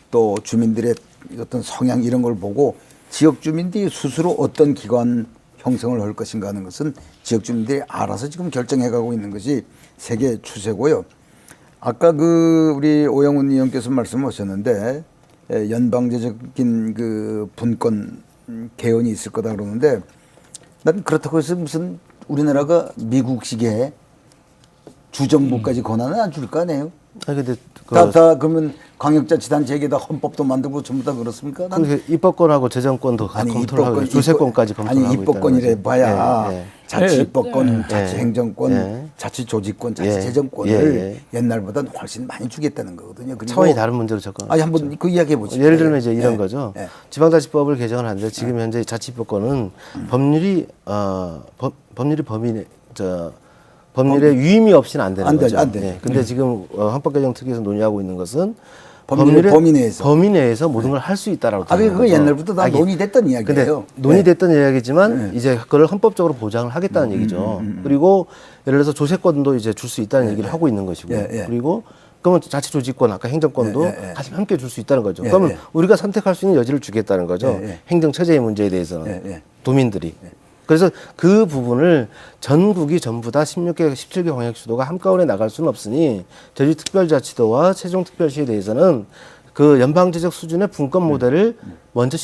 또 주민들의 어떤 성향 이런 걸 보고 지역 주민들이 스스로 어떤 기관 형성을 할 것인가 하는 것은 지역 주민들이 알아서 지금 결정해 가고 있는 것이 세계 추세고요. 아까 그 우리 오영훈 의원께서 말씀하셨는데 연방제적인 그 분권 개헌이 있을 거다 그러는데 난 그렇다고 해서 무슨 우리나라가 미국식의 주정부까지 권한을 안 줄 거 아니에요? 아니 근데 다 그러면 광역자치단체에게다 헌법도 만들고 전부 다 그렇습니까? 그 입법권하고 재정권도 다 검토를 하고 조세권까지 검토를 하고 있다는 입법권이래 거죠. 봐야 예, 예. 자치 입법권, 예. 자치 행정권, 예. 자치 조직권, 자치 예. 재정권을 예. 옛날보다 훨씬 많이 주겠다는 거거든요. 그리고 차원이 다른 문제로 접근. 아니 한번 그 이야기해 보시죠. 예를 들면 이제 이런 예. 거죠. 예. 지방자치법을 개정을 하는데 지금 현재 자치법권은 법률이 법률에 위임이 없이는 안 되는 안 돼, 거죠. 안 돼. 예. 근데 지금 헌법개정특위에서 논의하고 있는 것은 법률의 범위 내에서 모든 걸 할 수 있다라고. 그거 옛날부터 다 논의됐던 이야기예요. 근데 논의됐던 이야기지만 이제 그걸 헌법적으로 보장을 하겠다는 얘기죠. 그리고 예를 들어서 조세권도 이제 줄 수 있다는 얘기를 하고 있는 것이고, 그리고 그러면 자치조직권, 아까 행정권도 같이 함께 줄 수 있다는 거죠. 그러면 우리가 선택할 수 있는 여지를 주겠다는 거죠. 행정체제의 문제에 대해서는 도민들이. 그래서 그 부분을 전국이 전부 다 16개, 17개 광역시도가 한꺼번에 나갈 수는 없으니 제주특별자치도와 세종특별시에 대해서는 그 연방제적 수준의 분권 모델을 먼저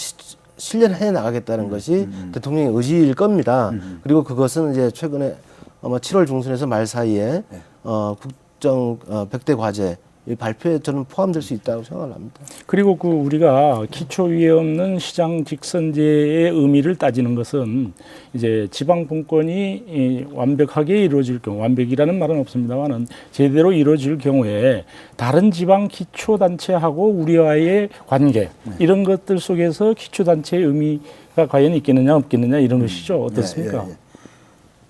실현해 나가겠다는 것이 대통령의 의지일 겁니다. 그리고 그것은 이제 최근에 아마 7월 중순에서 말 사이에 국정 100대 과제 이 발표에 저는 포함될 수 있다고 생각을 합니다. 그리고 그 우리가 기초위에 없는 시장 직선제의 의미를 따지는 것은 이제 지방 분권이 완벽하게 이루어질 경우, 완벽이라는 말은 없습니다만은 제대로 이루어질 경우에 다른 지방 기초단체하고 우리와의 관계 이런 것들 속에서 기초단체의 의미가 과연 있겠느냐 없겠느냐 이런 것이죠. 어떻습니까?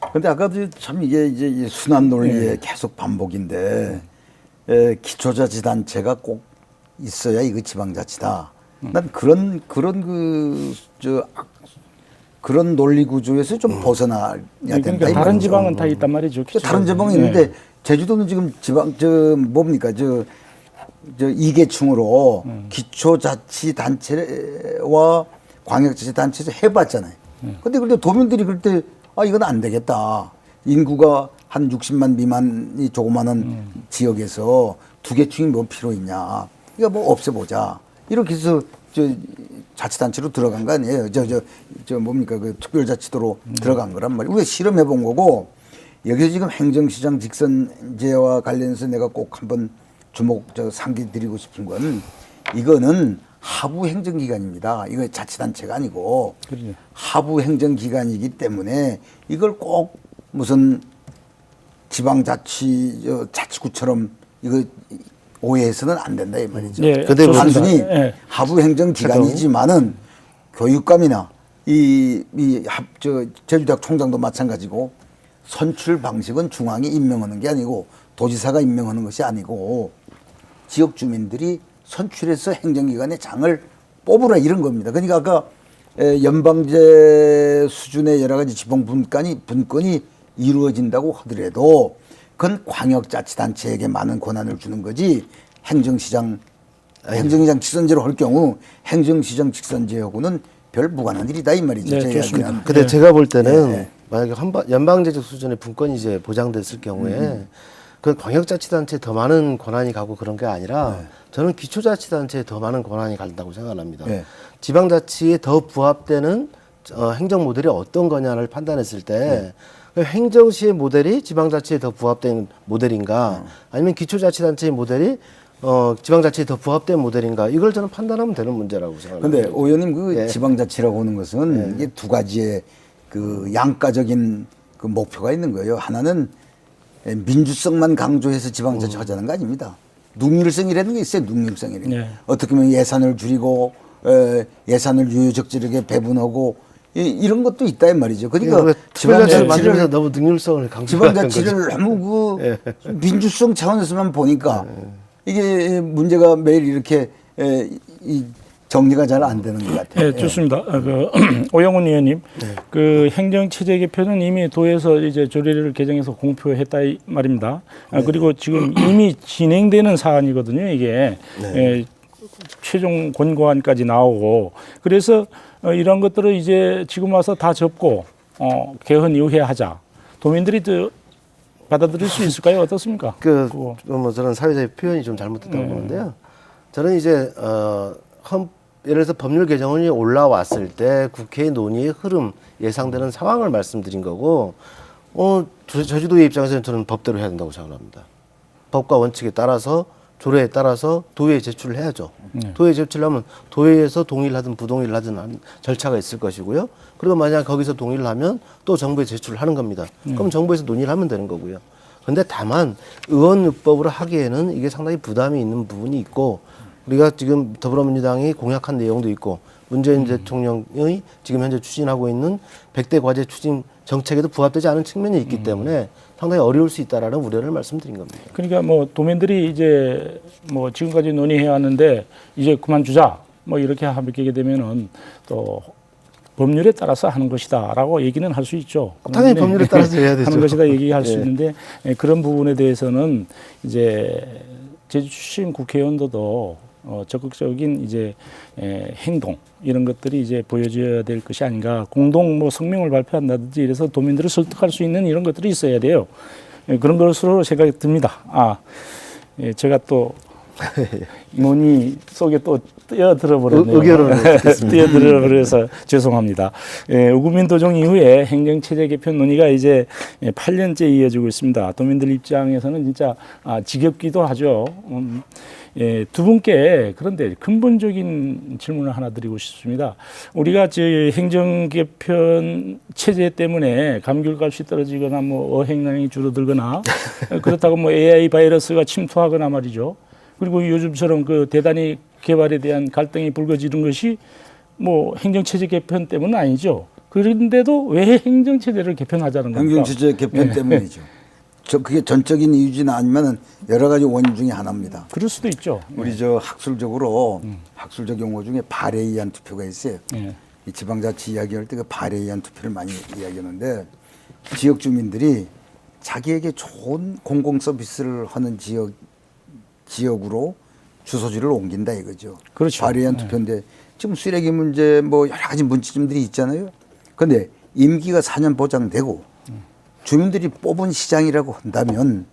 그런데 아까도 참 이게 이제 이 순환 논리의 계속 반복인데. 기초자치단체가 꼭 있어야 이거 지방자치다. 난 그런 논리 구조에서 좀 벗어나야 된다. 그러니까 다른 지방은 다 있단 말이죠. 다른 지방은 있는데 제주도는 지금 뭡니까 저 이계층으로 기초자치단체와 광역자치단체에서 해봤잖아요. 근데 도민들이 그럴 때 이건 안 되겠다. 인구가 한 60만 미만이 조그마한 지역에서 두 개 층이 뭐 필요 있냐. 이거 뭐 없애보자. 이렇게 해서 자치단체로 들어간 거 아니에요. 뭡니까 그 특별자치도로 들어간 거란 말이에요. 우리가 실험해 본 거고 여기서 지금 행정시장 직선제와 관련해서 내가 꼭 한번 상기 드리고 싶은 건 이거는 하부 행정기관입니다. 이거 자치단체가 아니고 그렇죠. 하부 행정기관이기 때문에 이걸 꼭 무슨 지방자치구처럼 이거 오해해서는 안 된다 이 말이죠. 예, 근데 좋습니다. 단순히 예. 하부 행정 기관이지만은 교육감이나 제주대학 총장도 마찬가지고 선출 방식은 중앙이 임명하는 게 아니고 도지사가 임명하는 것이 아니고 지역 주민들이 선출해서 행정기관의 장을 뽑으라 이런 겁니다. 그러니까 아까 연방제 수준의 여러 가지 지방 분권이 이루어진다고 하더라도 그건 광역자치단체에게 많은 권한을 주는 거지 행정시장 직선제로 할 경우 행정시장 직선제하고는 별 무관한 일이다 이 말이죠. 네, 제 좋습니다. 이야기는. 근데 제가 볼 때는 네. 만약에 연방제적 수준의 분권이 이제 보장됐을 경우에 그 광역자치단체에 더 많은 권한이 가고 그런 게 아니라 저는 기초자치단체에 더 많은 권한이 간다고 생각합니다. 네. 지방자치에 더 부합되는 행정 모델이 어떤 거냐를 판단했을 때 행정시의 모델이 지방자치에 더 부합된 모델인가 아니면 기초자치단체의 모델이 지방자치에 더 부합된 모델인가 이걸 저는 판단하면 되는 문제라고 생각합니다. 그런데 오 의원님 그 예. 지방자치라고 하는 것은 이게 두 가지의 그 양가적인 그 목표가 있는 거예요. 하나는 민주성만 강조해서 지방자치 하자는 거 아닙니다. 능률성이라는 게 있어요. 능률성이라는 게. 네. 어떻게 보면 예산을 줄이고 예산을 유효적절하게 배분하고 이런 것도 있다 이 말이죠. 그러니까 지방자치를 만들면서 너무 능률성을 강조하는 거죠. 지방자치를 너무 그 민주성 차원에서만 보니까 이게 문제가 매일 이렇게 이 정리가 잘 안 되는 것 같아요. 네, 좋습니다. 오영훈 의원님, 그 행정체제 개편은 이미 도에서 이제 조례를 개정해서 공표했다 이 말입니다. 그리고 지금 이미 진행되는 사안이거든요. 이게 최종 권고안까지 나오고 그래서 이런 것들을 이제 지금 와서 다 접고 개헌 이후에 하자. 도민들이 받아들일 수 있을까요? 어떻습니까? 뭐 저는 사회자의 표현이 좀 잘못됐다고 보는데요. 저는 이제 예를 들어서 법률 개정안이 올라왔을 때 국회의 논의의 흐름 예상되는 상황을 말씀드린 거고 제주도의 입장에서는 저는 법대로 해야 된다고 생각합니다. 법과 원칙에 따라서 조례에 따라서 도의회에 제출을 해야죠. 도의회에 제출하면 도의회에서 동의를 하든 부동의를 하든 하는 절차가 있을 것이고요. 그리고 만약 거기서 동의를 하면 또 정부에 제출을 하는 겁니다. 그럼 정부에서 논의를 하면 되는 거고요. 그런데 다만 의원입법으로 하기에는 이게 상당히 부담이 있는 부분이 있고 우리가 지금 더불어민주당이 공약한 내용도 있고 문재인 대통령의 지금 현재 추진하고 있는 100대 과제 추진 정책에도 부합되지 않은 측면이 있기 때문에 상당히 어려울 수 있다라는 우려를 말씀드린 겁니다. 그러니까 뭐 도민들이 이제 뭐 지금까지 논의해 왔는데 이제 그만두자 뭐 이렇게 하게 되면은 또 법률에 따라서 하는 것이다라고 얘기는 할 수 있죠. 당연히 법률에 따라서 해야 되죠. 하는 것이다 얘기할 수 예. 있는데 그런 부분에 대해서는 이제 제주 출신 국회의원들도 적극적인 이제 행동 이런 것들이 이제 보여줘야 될 것이 아닌가. 공동 뭐 성명을 발표한다든지 이래서 도민들을 설득할 수 있는 이런 것들이 있어야 돼요. 그런 것으로 생각이 듭니다. 제가 또 논의 속에 또 뛰어들어 버렸네요. 의견을 듣겠습니다. 뛰어들어 버려서 죄송합니다. 우구민 도정 이후에 행정체제 개편 논의가 이제 8년째 이어지고 있습니다. 도민들 입장에서는 진짜 지겹기도 하죠. 두 분께 그런데 근본적인 질문을 하나 드리고 싶습니다. 우리가 행정 개편 체제 때문에 감귤값이 떨어지거나 뭐 어획량이 줄어들거나 그렇다고 뭐 AI 바이러스가 침투하거나 말이죠. 그리고 요즘처럼 그 대단히 개발에 대한 갈등이 불거지는 것이 뭐 행정체제 개편 때문은 아니죠. 그런데도 왜 행정체제를 개편하자는 겁니까? 행정체제 개편 때문이죠. 그게 전적인 이유지는 아니면은 여러 가지 원인 중에 하나입니다. 그럴 수도 있죠. 우리 학술적 용어 중에 발해에 의한 투표가 있어요. 이 지방자치 이야기할 때 그 발해에 의한 투표를 많이 이야기하는데 지역 주민들이 자기에게 좋은 공공 서비스를 하는 지역으로 주소지를 옮긴다 이거죠. 그렇죠. 발해에 의한 투표인데 지금 쓰레기 문제 뭐 여러 가지 문제점들이 있잖아요. 그런데 임기가 4년 보장되고 주민들이 뽑은 시장이라고 한다면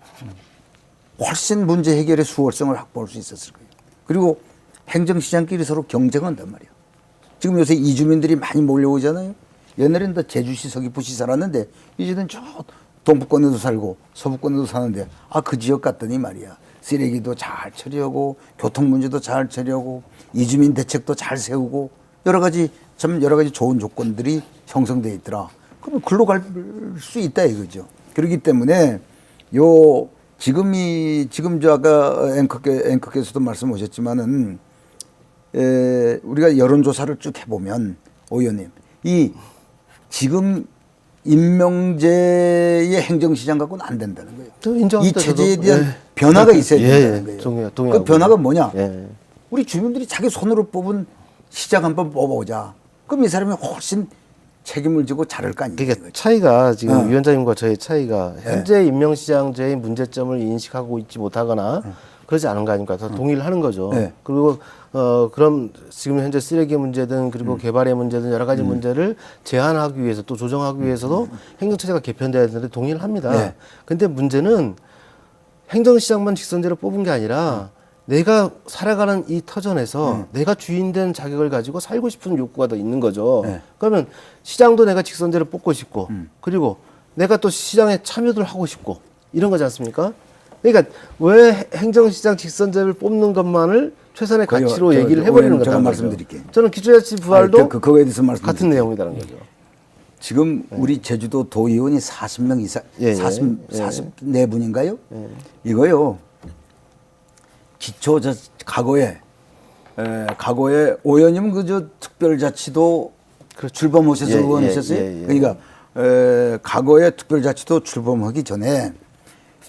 훨씬 문제 해결의 수월성을 확보할 수 있었을 거예요. 그리고 행정시장끼리 서로 경쟁한단 말이에요. 지금 요새 이주민들이 많이 몰려오잖아요. 옛날에는 다 제주시, 서귀포시 살았는데 이제는 저 동북권에도 살고 서북권에도 사는데 그 지역 갔더니 말이야. 쓰레기도 잘 처리하고 교통 문제도 잘 처리하고 이주민 대책도 잘 세우고 여러 가지 좋은 조건들이 형성돼 있더라. 그럼 글로 갈 수 있다 이거죠. 그렇기 때문에 요 지금 저 아까 앵커께서도 말씀하셨지만은 우리가 여론조사를 쭉 해보면 오 의원님 이 지금 임명제의 행정시장 갖고는 안 된다는 거예요. 이 인정합니다, 체제에 저도. 대한 예. 변화가 있어야 예, 된다는 거예요. 동의하고. 그 변화가 뭐냐? 예. 우리 주민들이 자기 손으로 뽑은 시장 한번 뽑아보자. 그럼 이 사람이 훨씬 책임을 지고 잘할 거 아니에요. 그러니까 차이가 지금 위원장님과 저의 차이가 현재 임명시장제의 문제점을 인식하고 있지 못하거나 그러지 않은 거 아닙니까? 다 동의를 하는 거죠. 네. 그리고 그럼 지금 현재 쓰레기 문제든 그리고 개발의 문제든 여러 가지 문제를 제한하기 위해서 또 조정하기 위해서도 행정체제가 개편돼야 되는데 동의를 합니다. 네. 근데 문제는 행정시장만 직선제로 뽑은 게 아니라 내가 살아가는 이 터전에서 내가 주인된 자격을 가지고 살고 싶은 욕구가 더 있는 거죠. 네. 그러면 시장도 내가 직선제로 뽑고 싶고 그리고 내가 또 시장에 참여를 하고 싶고 이런 거지 않습니까? 그러니까 왜 행정시장 직선제를 뽑는 것만을 최선의 가치로 얘기를 해버리는 제가 거다. 말씀드릴게요. 저는 기초자치 부활도 그거에 대해서 말씀 같은 내용이라는 거죠. 지금 우리 제주도 도의원이 40명 이상, 예, 예. 44분인가요? 이거요. 과거에 오 의원님 그저 특별자치도 출범하셔서 예, 의원하셨어요. 예, 예. 그러니까 과거에 특별자치도 출범하기 전에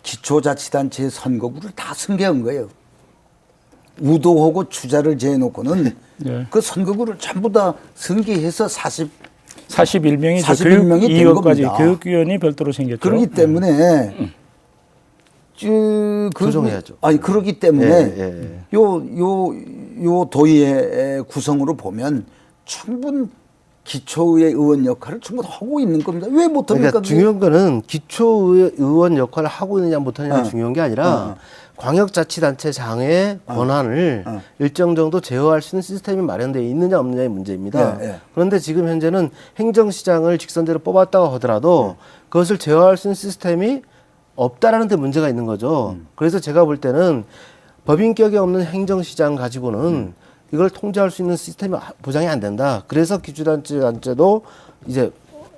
기초자치단체의 선거구를 다 승계한 거예요. 우도하고 추자를 재해놓고는 네. 그 선거구를 전부 다 승계해서 41명이 41명이 된 교육위원까지 겁니다. 교육위원이 별도로 생겼죠. 그렇기 때문에 조정해야죠. 아니 그렇기 때문에 예, 예. 요 도의회 구성으로 보면 충분 기초의 의원 역할을 충분 하고 있는 겁니다. 왜 못합니까? 그러니까 중요한 거는 기초의원 역할을 하고 있느냐 못하느냐가 중요한 게 아니라 광역자치단체장의 권한을 일정 정도 제어할 수 있는 시스템이 마련되어 있느냐 없느냐의 문제입니다. 예, 예. 그런데 지금 현재는 행정시장을 직선제로 뽑았다고 하더라도 그것을 제어할 수 있는 시스템이 없다라는 데 문제가 있는 거죠. 그래서 제가 볼 때는 법인격이 없는 행정시장 가지고는 이걸 통제할 수 있는 시스템이 보장이 안 된다. 그래서 기초단체도 이제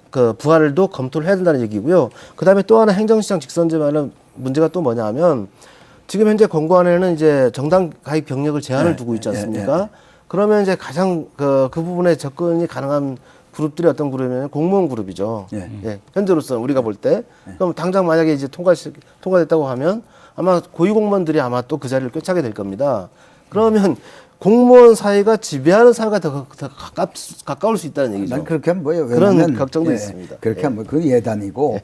그 부활도 검토를 해야 된다는 얘기고요. 그 다음에 또 하나 행정시장 직선제만은 문제가 또 뭐냐면 지금 현재 권고안에는 이제 정당 가입 경력을 제한을 두고 있지 않습니까? 그러면 이제 가장 그 부분에 접근이 가능한 그룹들이 어떤 그룹이냐면 공무원 그룹이죠. 예. 현재로서는 우리가 볼 때. 그럼 당장 만약에 이제 통과됐다고 하면 아마 고위공무원들이 아마 또 그 자리를 꿰차게 될 겁니다. 그러면 공무원 사회가 지배하는 사회가 더 가까울 수 있다는 얘기죠. 난 그렇게 하면 뭐예요? 그런 왜냐면, 걱정도 있습니다. 그렇게 하면 그 예단이고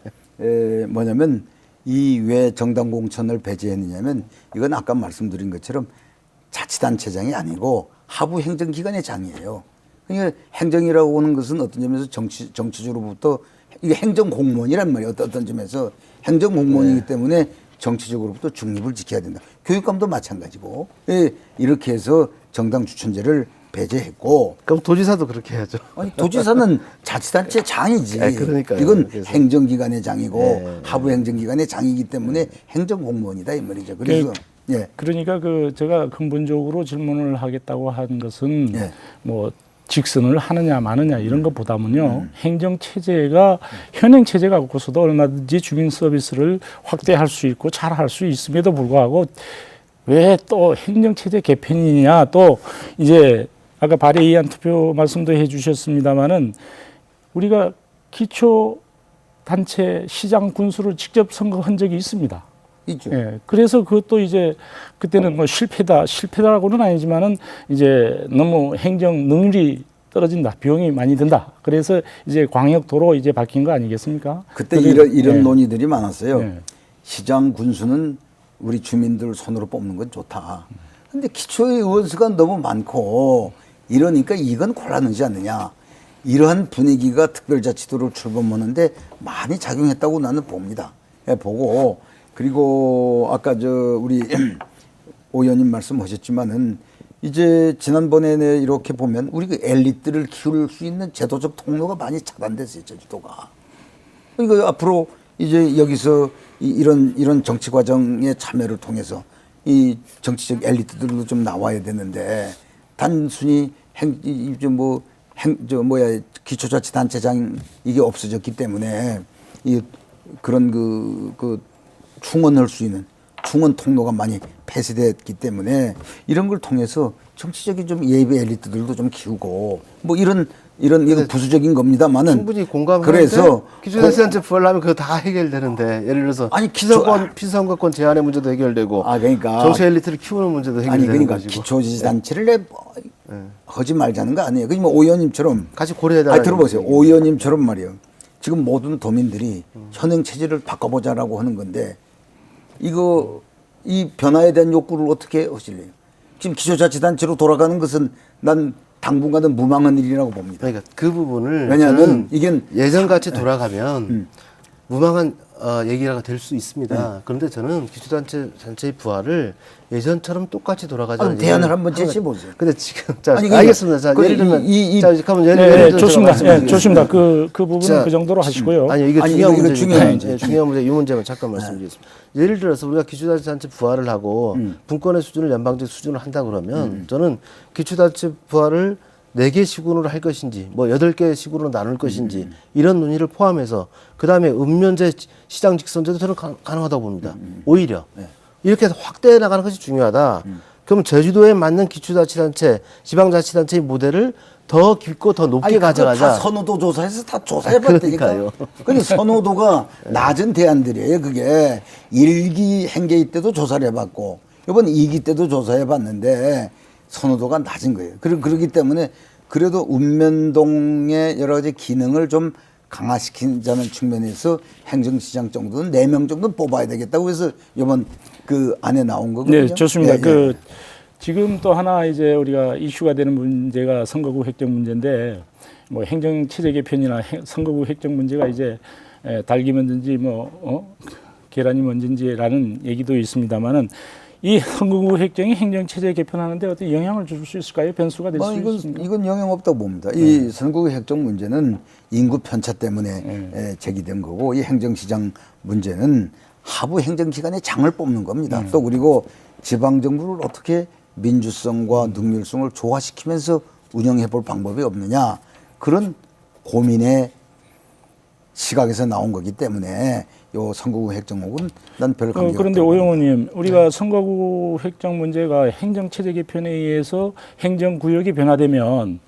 뭐냐면 이 왜 정당 공천을 배제했느냐면 이건 아까 말씀드린 것처럼 자치단체장이 아니고 하부 행정기관의 장이에요. 그러니까 행정이라고 하는 것은 어떤 점에서 정치적으로부터 이게 행정공무원이란 말이에요. 어떤 점에서 행정공무원이기 때문에 정치적으로부터 중립을 지켜야 된다. 교육감도 마찬가지고 이렇게 해서 정당 추천제를 배제했고. 그럼 도지사도 그렇게 해야죠. 아니 도지사는 자치단체 장이지. 그러니까요. 이건 그래서. 행정기관의 장이고 하부 행정기관의 장이기 때문에 행정공무원이다 이 말이죠. 그래서 그러니까 제가 근본적으로 질문을 하겠다고 한 것은 예. 뭐 직선을 하느냐 마느냐 이런 것보다는요 행정 체제가 현행 체제가 갖고서도 얼마든지 주민 서비스를 확대할 수 있고 잘할 수 있음에도 불구하고 왜 또 행정 체제 개편이냐 또 이제 아까 발의의안 투표 말씀도 해주셨습니다마는 우리가 기초 단체 시장 군수를 직접 선거한 적이 있습니다. 있죠. 예, 그래서 그것도 이제 그때는 뭐 실패다라고는 아니지만은 이제 너무 행정 능률이 떨어진다, 비용이 많이 든다. 그래서 이제 광역도로 이제 바뀐 거 아니겠습니까? 그때 그래서, 이런 예. 논의들이 많았어요. 예. 시장 군수는 우리 주민들 손으로 뽑는 건 좋다. 근데 기초의 의원 수가 너무 많고 이러니까 이건 곤란하지 않느냐. 이러한 분위기가 특별자치도를 출범하는데 많이 작용했다고 나는 봅니다. 예, 보고 그리고 아까 우리 오 의원님 말씀하셨지만은 이제 지난번에 이렇게 보면 우리 그 엘리트를 키울 수 있는 제도적 통로가 많이 차단됐어요, 제주도가. 이거 앞으로 이제 여기서 이런 정치 과정의 참여를 통해서 이 정치적 엘리트들도 좀 나와야 되는데 단순히 기초자치단체장 이게 없어졌기 때문에 이 그런 그 충원할 수 있는 중원 통로가 많이 폐쇄됐기 때문에 이런 걸 통해서 정치적인 좀 예비 엘리트들도 좀 키우고 뭐 이런 이건 부수적인 겁니다만은 충분히 공감하는데 그래서 기초자치단체 부활하면 그거 다 해결되는데 예를 들어서 아니, 피선거권 제한의 문제도 해결되고 그러니까 정치 엘리트를 키우는 문제도 해결되는 아니 그러니까 것이고 기초지지단체를 하지 말자는 거 아니에요. 그뭐 오 의원님처럼 같이 고려해달라는 들어보세요. 얘기죠. 오 의원님처럼 말이에요. 지금 모든 도민들이 현행 체제를 바꿔보자라고 하는 건데 이 변화에 대한 욕구를 어떻게 하실래요? 지금 기초자치단체로 돌아가는 것은 난 당분간은 무망한 일이라고 봅니다. 그러니까 그 부분을 왜냐하면 저는 이게 예전같이 돌아가면 무망한 얘기가 될 수 있습니다. 그런데 저는 기초단체의 부활을 예전처럼 똑같이 돌아가자는 대안을 한번 제시해보세요. 근데 지금 자, 아니, 알겠습니다. 자, 예를 들면 자, 그러면 예를 네, 들면 좋습니다. 제가 말씀드리겠습니다. 좋습니다. 그 부분은 자, 그 정도로 하시고요. 아니 이게 아니, 중요한 이거 문제니까 중요한 문제. 예, 중요한 문제 이 문제만 잠깐 말씀드리겠습니다. 예를 들어서 우리가 기초자치단체 부활을 하고 분권의 수준을 연방적 수준으로 한다 그러면 저는 기초자치 부활을 4개 시군으로 할 것인지 뭐 8개 시군으로 나눌 것인지 이런 논의를 포함해서 그다음에 읍면제 시장 직선제도 저는 가능하다고 봅니다. 오히려 이렇게 확대해 나가는 것이 중요하다. 그럼 제주도에 맞는 기초자치단체, 지방자치단체의 모델을 더 깊고 더 높게 가져가자. 다 선호도 조사해서 다 조사해봤다니까. 그러니까요. 근데 선호도가 낮은 대안들이에요. 그게 1기 행계위 때도 조사를 해봤고 이번 2기 때도 조사해봤는데 선호도가 낮은 거예요. 그렇기 때문에 그래도 읍면동의 여러 가지 기능을 좀 강화시키자는 측면에서 행정시장 정도는 4명 정도는 뽑아야 되겠다고 해서 이번 그 안에 나온 거거든요. 네, 좋습니다. 예, 예. 지금 또 하나 이제 우리가 이슈가 되는 문제가 선거구 획정 문제인데 뭐 행정체제 개편이나 선거구 획정 문제가 이제 닭이 먼저인지 계란이 먼저인지라는 얘기도 있습니다만은 이 선거구 획정이 행정체제 개편하는데 어떤 영향을 줄 수 있을까요? 변수가 될 수 있습니까? 이건 영향 없다고 봅니다. 이 선거구 획정 문제는 인구 편차 때문에 제기된 거고 이 행정시장 문제는 하부 행정기관의 장을 뽑는 겁니다. 또 그리고 지방정부를 어떻게 민주성과 능률성을 조화시키면서 운영해 볼 방법이 없느냐 그런 고민의 시각에서 나온 거기 때문에 요 선거구 획정혹은 난 별 관계가 없다. 그런데 오 의원님, 우리가 선거구 획정 문제가 행정체제 개편에 의해서 행정구역이 변화되면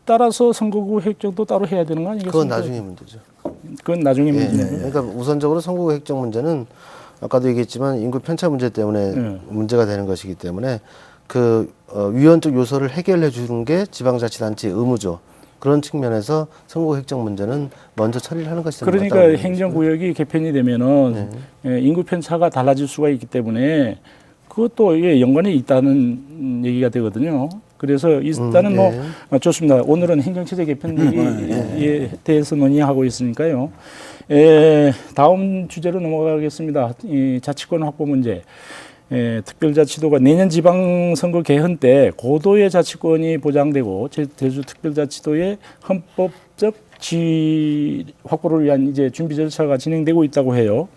따라서 선거구 획정도 따로 해야 되는 거 아니겠습니까? 그건 나중에 문제죠. 그건 나중에 문제죠. 그러니까 우선적으로 선거구 획정 문제는 아까도 얘기했지만 인구 편차 문제 때문에 문제가 되는 것이기 때문에 그 위헌적 요소를 해결해 주는 게 지방자치단체의 의무죠. 그런 측면에서 선거구 획정 문제는 먼저 처리를 하는 것이 그러니까 맞다고 행정구역이 개편이 되면은 인구 편차가 달라질 수가 있기 때문에 그것도 이게 연관이 있다는 얘기가 되거든요. 그래서 일단은 좋습니다. 오늘은 행정체제 개편 얘기에 대해서 논의하고 있으니까요. 다음 주제로 넘어가겠습니다. 이 자치권 확보 문제. 특별자치도가 내년 지방선거 개헌 때 고도의 자치권이 보장되고 제주 특별자치도의 헌법적 지위 확보를 위한 이제 준비 절차가 진행되고 있다고 해요.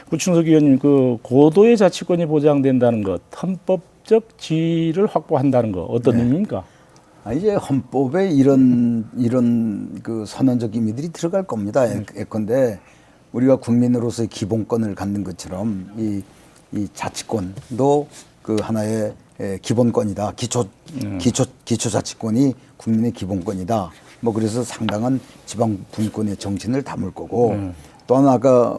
구충석 의원님, 그 고도의 자치권이 보장된다는 것, 헌법적 지위를 확보한다는 것 어떤 의미입니까? 이제 헌법에 이런 그 선언적 의미들이 들어갈 겁니다. 예컨대 우리가 국민으로서의 기본권을 갖는 것처럼 이 자치권도 그 하나의 기본권이다. 기초 자치권이 국민의 기본권이다. 뭐 그래서 상당한 지방 분권의 정신을 담을 거고 또 하나 아까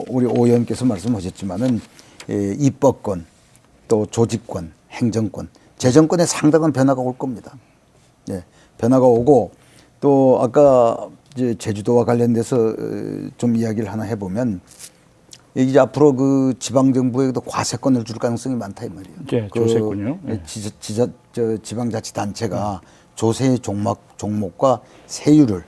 우리 오 의원께서 말씀하셨지만은 입법권 또 조직권, 행정권, 재정권에 상당한 변화가 올 겁니다. 예, 변화가 오고 또 아까 이제 제주도와 관련돼서 좀 이야기를 하나 해보면 이제 앞으로 그 지방 정부에도 과세권을 줄 가능성이 많다 이 말이에요. 네, 조세권요. 지방자치단체가 조세의 종목과 세율을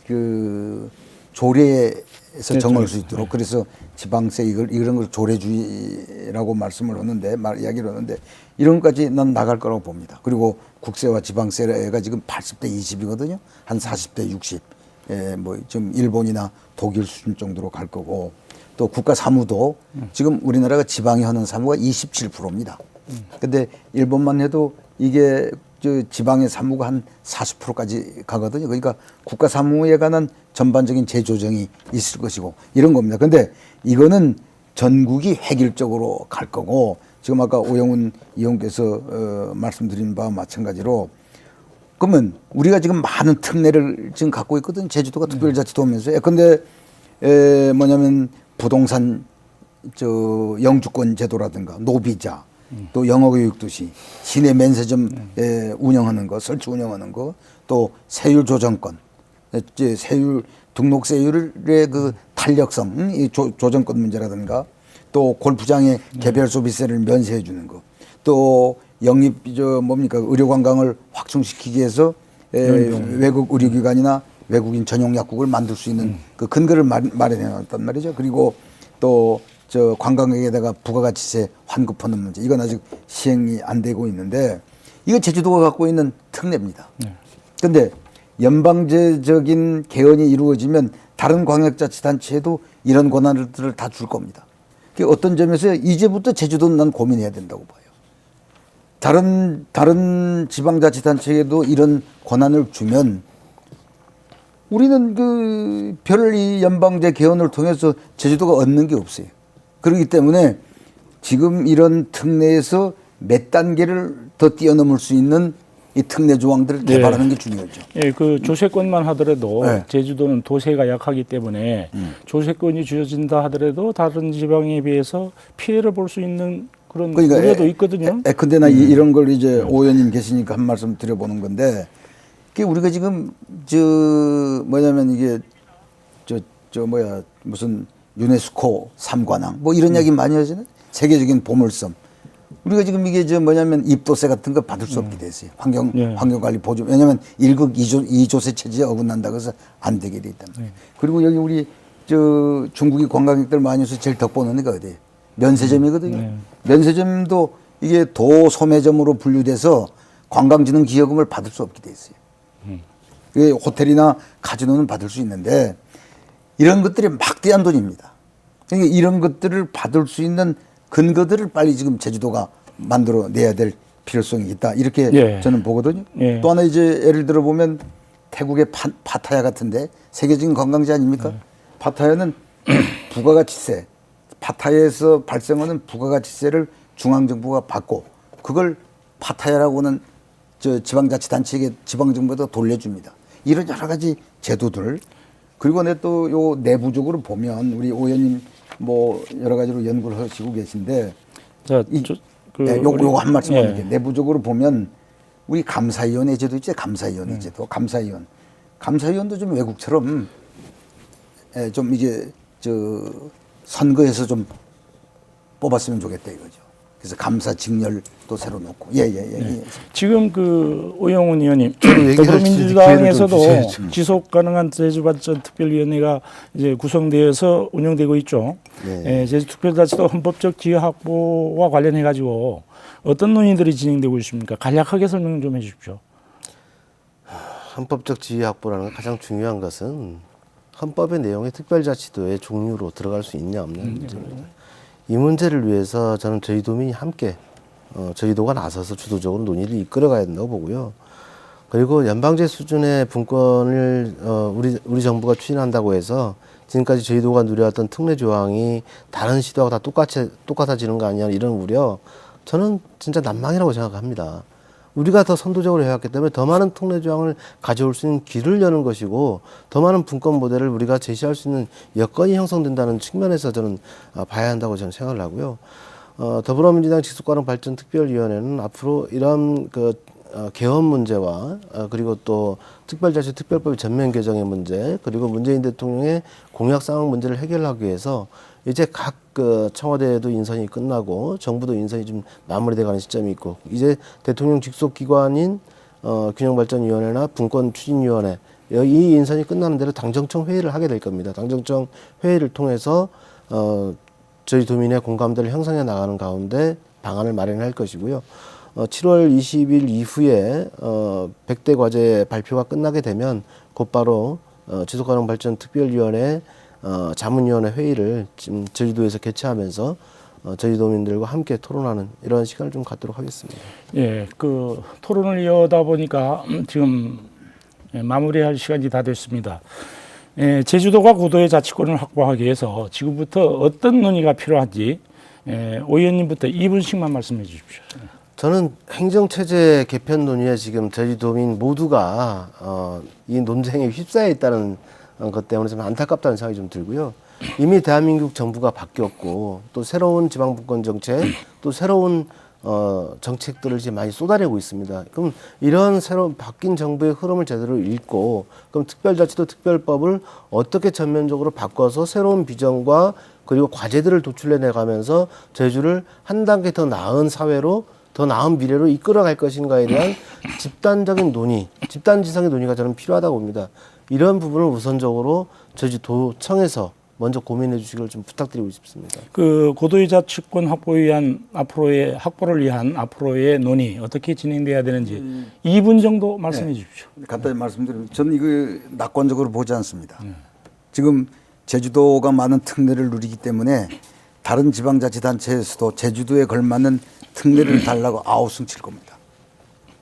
그 조례에서 정할 수 있도록 그래서 지방세 이런 걸 조례주의라고 말씀을 하는데 이야기를 하는데 이런 것까지 난 나갈 거라고 봅니다. 그리고 국세와 지방세가 지금 80대 20이거든요. 한 40대 60. 뭐 좀 일본이나 독일 수준 정도로 갈 거고 또 국가 사무도 지금 우리나라가 지방에 하는 사무가 27%입니다. 근데 일본만 해도 이게 저 지방의 사무가 한 40%까지 가거든요. 그러니까 국가 사무에 관한 전반적인 재조정이 있을 것이고 이런 겁니다. 근데 이거는 전국이 획일적으로 갈 거고 지금 아까 오영훈 의원께서 말씀드린 바와 마찬가지로 그러면 우리가 지금 많은 특례를 지금 갖고 있거든. 제주도가 특별자치도면서. 근데 뭐냐면 부동산 영주권 제도라든가 노비자 또 영어교육도시 시내 면세점 운영하는 거 설치 운영하는 거 또 세율 조정권 이제 세율 등록세율의 그 탄력성 이 조정권 문제라든가 또 골프장의 개별 소비세를 면세해 주는 거 또 영입 뭡니까 의료 관광을 확충시키기 위해서 외국 의료기관이나 외국인 전용 약국을 만들 수 있는 그 근거를 마련해 놨단 말이죠. 그리고 또 관광객에다가 부가가치세 환급하는 문제 이건 아직 시행이 안 되고 있는데 이거 제주도가 갖고 있는 특례입니다. 그런데 연방제적인 개헌이 이루어지면 다른 광역자치단체에도 이런 권한들을 다 줄 겁니다. 어떤 점에서 이제부터 제주도는 난 고민해야 된다고 봐요. 다른 지방자치단체에도 이런 권한을 주면 우리는 그 별 이 연방제 개헌을 통해서 제주도가 얻는 게 없어요. 그렇기 때문에 지금 이런 특례에서 몇 단계를 더 뛰어넘을 수 있는 이 특례 조항들을 개발하는 게 중요하죠. 예, 그 조세권만 하더라도 네. 제주도는 도세가 약하기 때문에 조세권이 주어진다 하더라도 다른 지방에 비해서 피해를 볼 수 있는 그런 우려도 있거든요. 근데 나 이런 걸 이제 오 의원님 계시니까 한 말씀 드려보는 건데, 그 우리가 지금 뭐냐면 이게 무슨 유네스코 3관왕 뭐 이런 이야기 많이 하잖아요. 세계적인 보물섬. 우리가 지금 이게 뭐냐면 입도세 같은 거 받을 수 없게 됐어요. 환경관리 보조. 왜냐하면 1국 2조세 체제에 어긋난다고 해서 안 되게 돼 있단 말이에요. 그리고 여기 우리 중국이 관광객들 많이 오서 제일 덕보는 데가 어디예요? 면세점이거든요. 면세점도 이게 도소매점으로 분류돼서 관광진흥 기여금을 받을 수 없게 돼 있어요. 호텔이나 카지노는 받을 수 있는데 이런 것들이 막대한 돈입니다. 그러니까 이런 것들을 받을 수 있는 근거들을 빨리 지금 제주도가 만들어내야 될 필요성이 있다. 이렇게 저는 보거든요. 또 하나 이제 예를 들어 보면 태국의 파타야 같은데 세계적인 관광지 아닙니까? 파타야는 부가가치세, 파타야에서 발생하는 부가가치세를 중앙정부가 받고 그걸 파타야라고는 지방자치단체에게 지방정부에다 돌려줍니다. 이런 여러 가지 제도들 그리고 내 또 요 내부적으로 보면 우리 오 의원님 뭐 여러 가지로 연구를 하시고 계신데 자, 요거 한 말씀 드릴게요. 내부적으로 보면 우리 감사위원회 제도 있죠. 감사위원회 제도. 감사위원도 좀 외국처럼 좀 이게 선거에서 좀 뽑았으면 좋겠다 이거죠. 그래서 감사 직렬도 새로 놓고. 지금 그 오영훈 의원님 더불어민주당에서도 지속 가능한 제주 발전 특별위원회가 이제 구성되어서 운영되고 있죠. 제주 특별자치도 헌법적 지위 확보와 관련해 가지고 어떤 논의들이 진행되고 있습니까? 간략하게 설명 좀 해주십시오. 헌법적 지위 확보라는 가장 중요한 것은 헌법의 내용의 특별자치도의 종류로 들어갈 수 있냐 없냐는 문제입니다. 이 문제를 위해서 저는 저희 도민이 함께 저희도가 나서서 주도적으로 논의를 이끌어가야 된다고 보고요. 그리고 연방제 수준의 분권을 우리 정부가 추진한다고 해서 지금까지 저희도가 누려왔던 특례 조항이 다른 시도하고 다 똑같아지는 거 아니냐 이런 우려 저는 진짜 난망이라고 생각합니다. 우리가 더 선도적으로 해왔기 때문에 더 많은 특례 조항을 가져올 수 있는 길을 여는 것이고 더 많은 분권 모델을 우리가 제시할 수 있는 여건이 형성된다는 측면에서 저는 봐야 한다고 저는 생각을 하고요. 더불어민주당 지속가능발전특별위원회는 앞으로 이런 개헌 문제와 그리고 또 특별자치 특별법 전면 개정의 문제 그리고 문재인 대통령의 공약사항 문제를 해결하기 위해서 이제 각 청와대에도 인선이 끝나고 정부도 인선이 좀 마무리돼가는 시점이 있고 이제 대통령 직속 기관인 균형발전위원회나 분권추진위원회 이 인선이 끝나는 대로 당정청 회의를 하게 될 겁니다. 당정청 회의를 통해서 저희 도민의 공감대를 형성해 나가는 가운데 방안을 마련할 것이고요. 7월 20일 이후에 100대 과제 발표가 끝나게 되면 곧바로 지속가능발전특별위원회 자문위원회 회의를 지금 제주도에서 개최하면서 저희 도민들과 함께 토론하는 이런 시간을 좀 갖도록 하겠습니다. 그 토론을 이어다 보니까 지금 마무리할 시간이 다 됐습니다. 제주도가 고도의 자치권을 확보하기 위해서 지금부터 어떤 논의가 필요한지 오 의원님부터 2분씩만 말씀해 주십시오. 저는 행정체제 개편 논의에 지금 제주도민 모두가 이 논쟁에 휩싸여 있다는 것 때문에 좀 안타깝다는 생각이 좀 들고요. 이미 대한민국 정부가 바뀌었고 또 새로운 지방분권 정책, 또 새로운 정책들을 이제 많이 쏟아내고 있습니다. 그럼 이런 새로 바뀐 정부의 흐름을 제대로 읽고 그럼 특별자치도 특별법을 어떻게 전면적으로 바꿔서 새로운 비전과 그리고 과제들을 도출해 가면서 제주를 한 단계 더 나은 사회로 더 나은 미래로 이끌어갈 것인가에 대한 집단적인 논의, 집단지성의 논의가 저는 필요하다고 봅니다. 이런 부분을 우선적으로 제주도청에서 먼저 고민해 주시길 좀 부탁드리고 싶습니다. 그 고도의 자치권 확보를 위한 앞으로의 논의 어떻게 진행돼야 되는지 2분 정도 말씀해 주십시오. 간단히 말씀드리면 저는 이거 낙관적으로 보지 않습니다. 지금 제주도가 많은 특례를 누리기 때문에 다른 지방자치단체에서도 제주도에 걸맞는 특례를 달라고 아우성 칠 겁니다.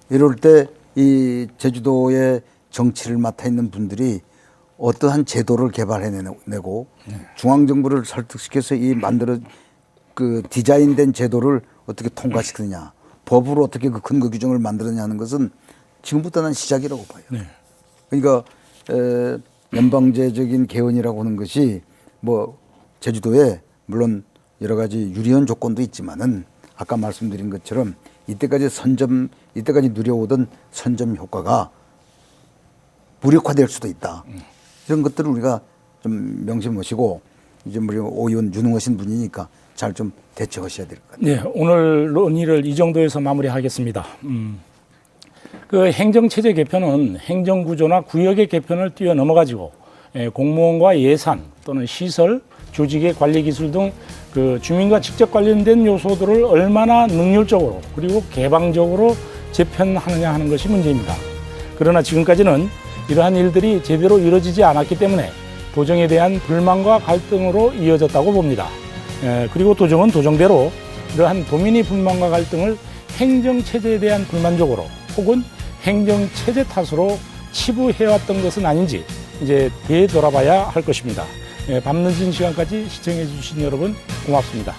이럴 때 이 제주도의 정치를 맡아 있는 분들이 어떠한 제도를 개발해내고 중앙정부를 설득시켜서 이 디자인된 제도를 어떻게 통과시키느냐, 법으로 어떻게 그 근거 규정을 만들느냐 하는 것은 지금부터는 시작이라고 봐요. 네. 그러니까 연방제적인 개헌이라고 하는 것이 뭐 제주도에 물론 여러 가지 유리한 조건도 있지만은 아까 말씀드린 것처럼 이때까지 누려오던 선점 효과가 무력화될 수도 있다. 이런 것들을 우리가 좀 명심하시고 이제 우리 오 의원 유능하신 분이니까 잘 좀 대처하셔야 될 것 같아요. 네, 오늘 논의를 이 정도에서 마무리하겠습니다. 그 행정체제 개편은 행정구조나 구역의 개편을 뛰어넘어가지고 공무원과 예산 또는 시설, 조직의 관리 기술 등 그 주민과 직접 관련된 요소들을 얼마나 능률적으로 그리고 개방적으로 재편하느냐 하는 것이 문제입니다. 그러나 지금까지는 이러한 일들이 제대로 이루어지지 않았기 때문에 도정에 대한 불만과 갈등으로 이어졌다고 봅니다. 그리고 도정은 도정대로 이러한 도민의 불만과 갈등을 행정체제에 대한 불만족으로 혹은 행정체제 탓으로 치부해왔던 것은 아닌지 이제 되돌아봐야 할 것입니다. 밤늦은 시간까지 시청해 주신 여러분 고맙습니다.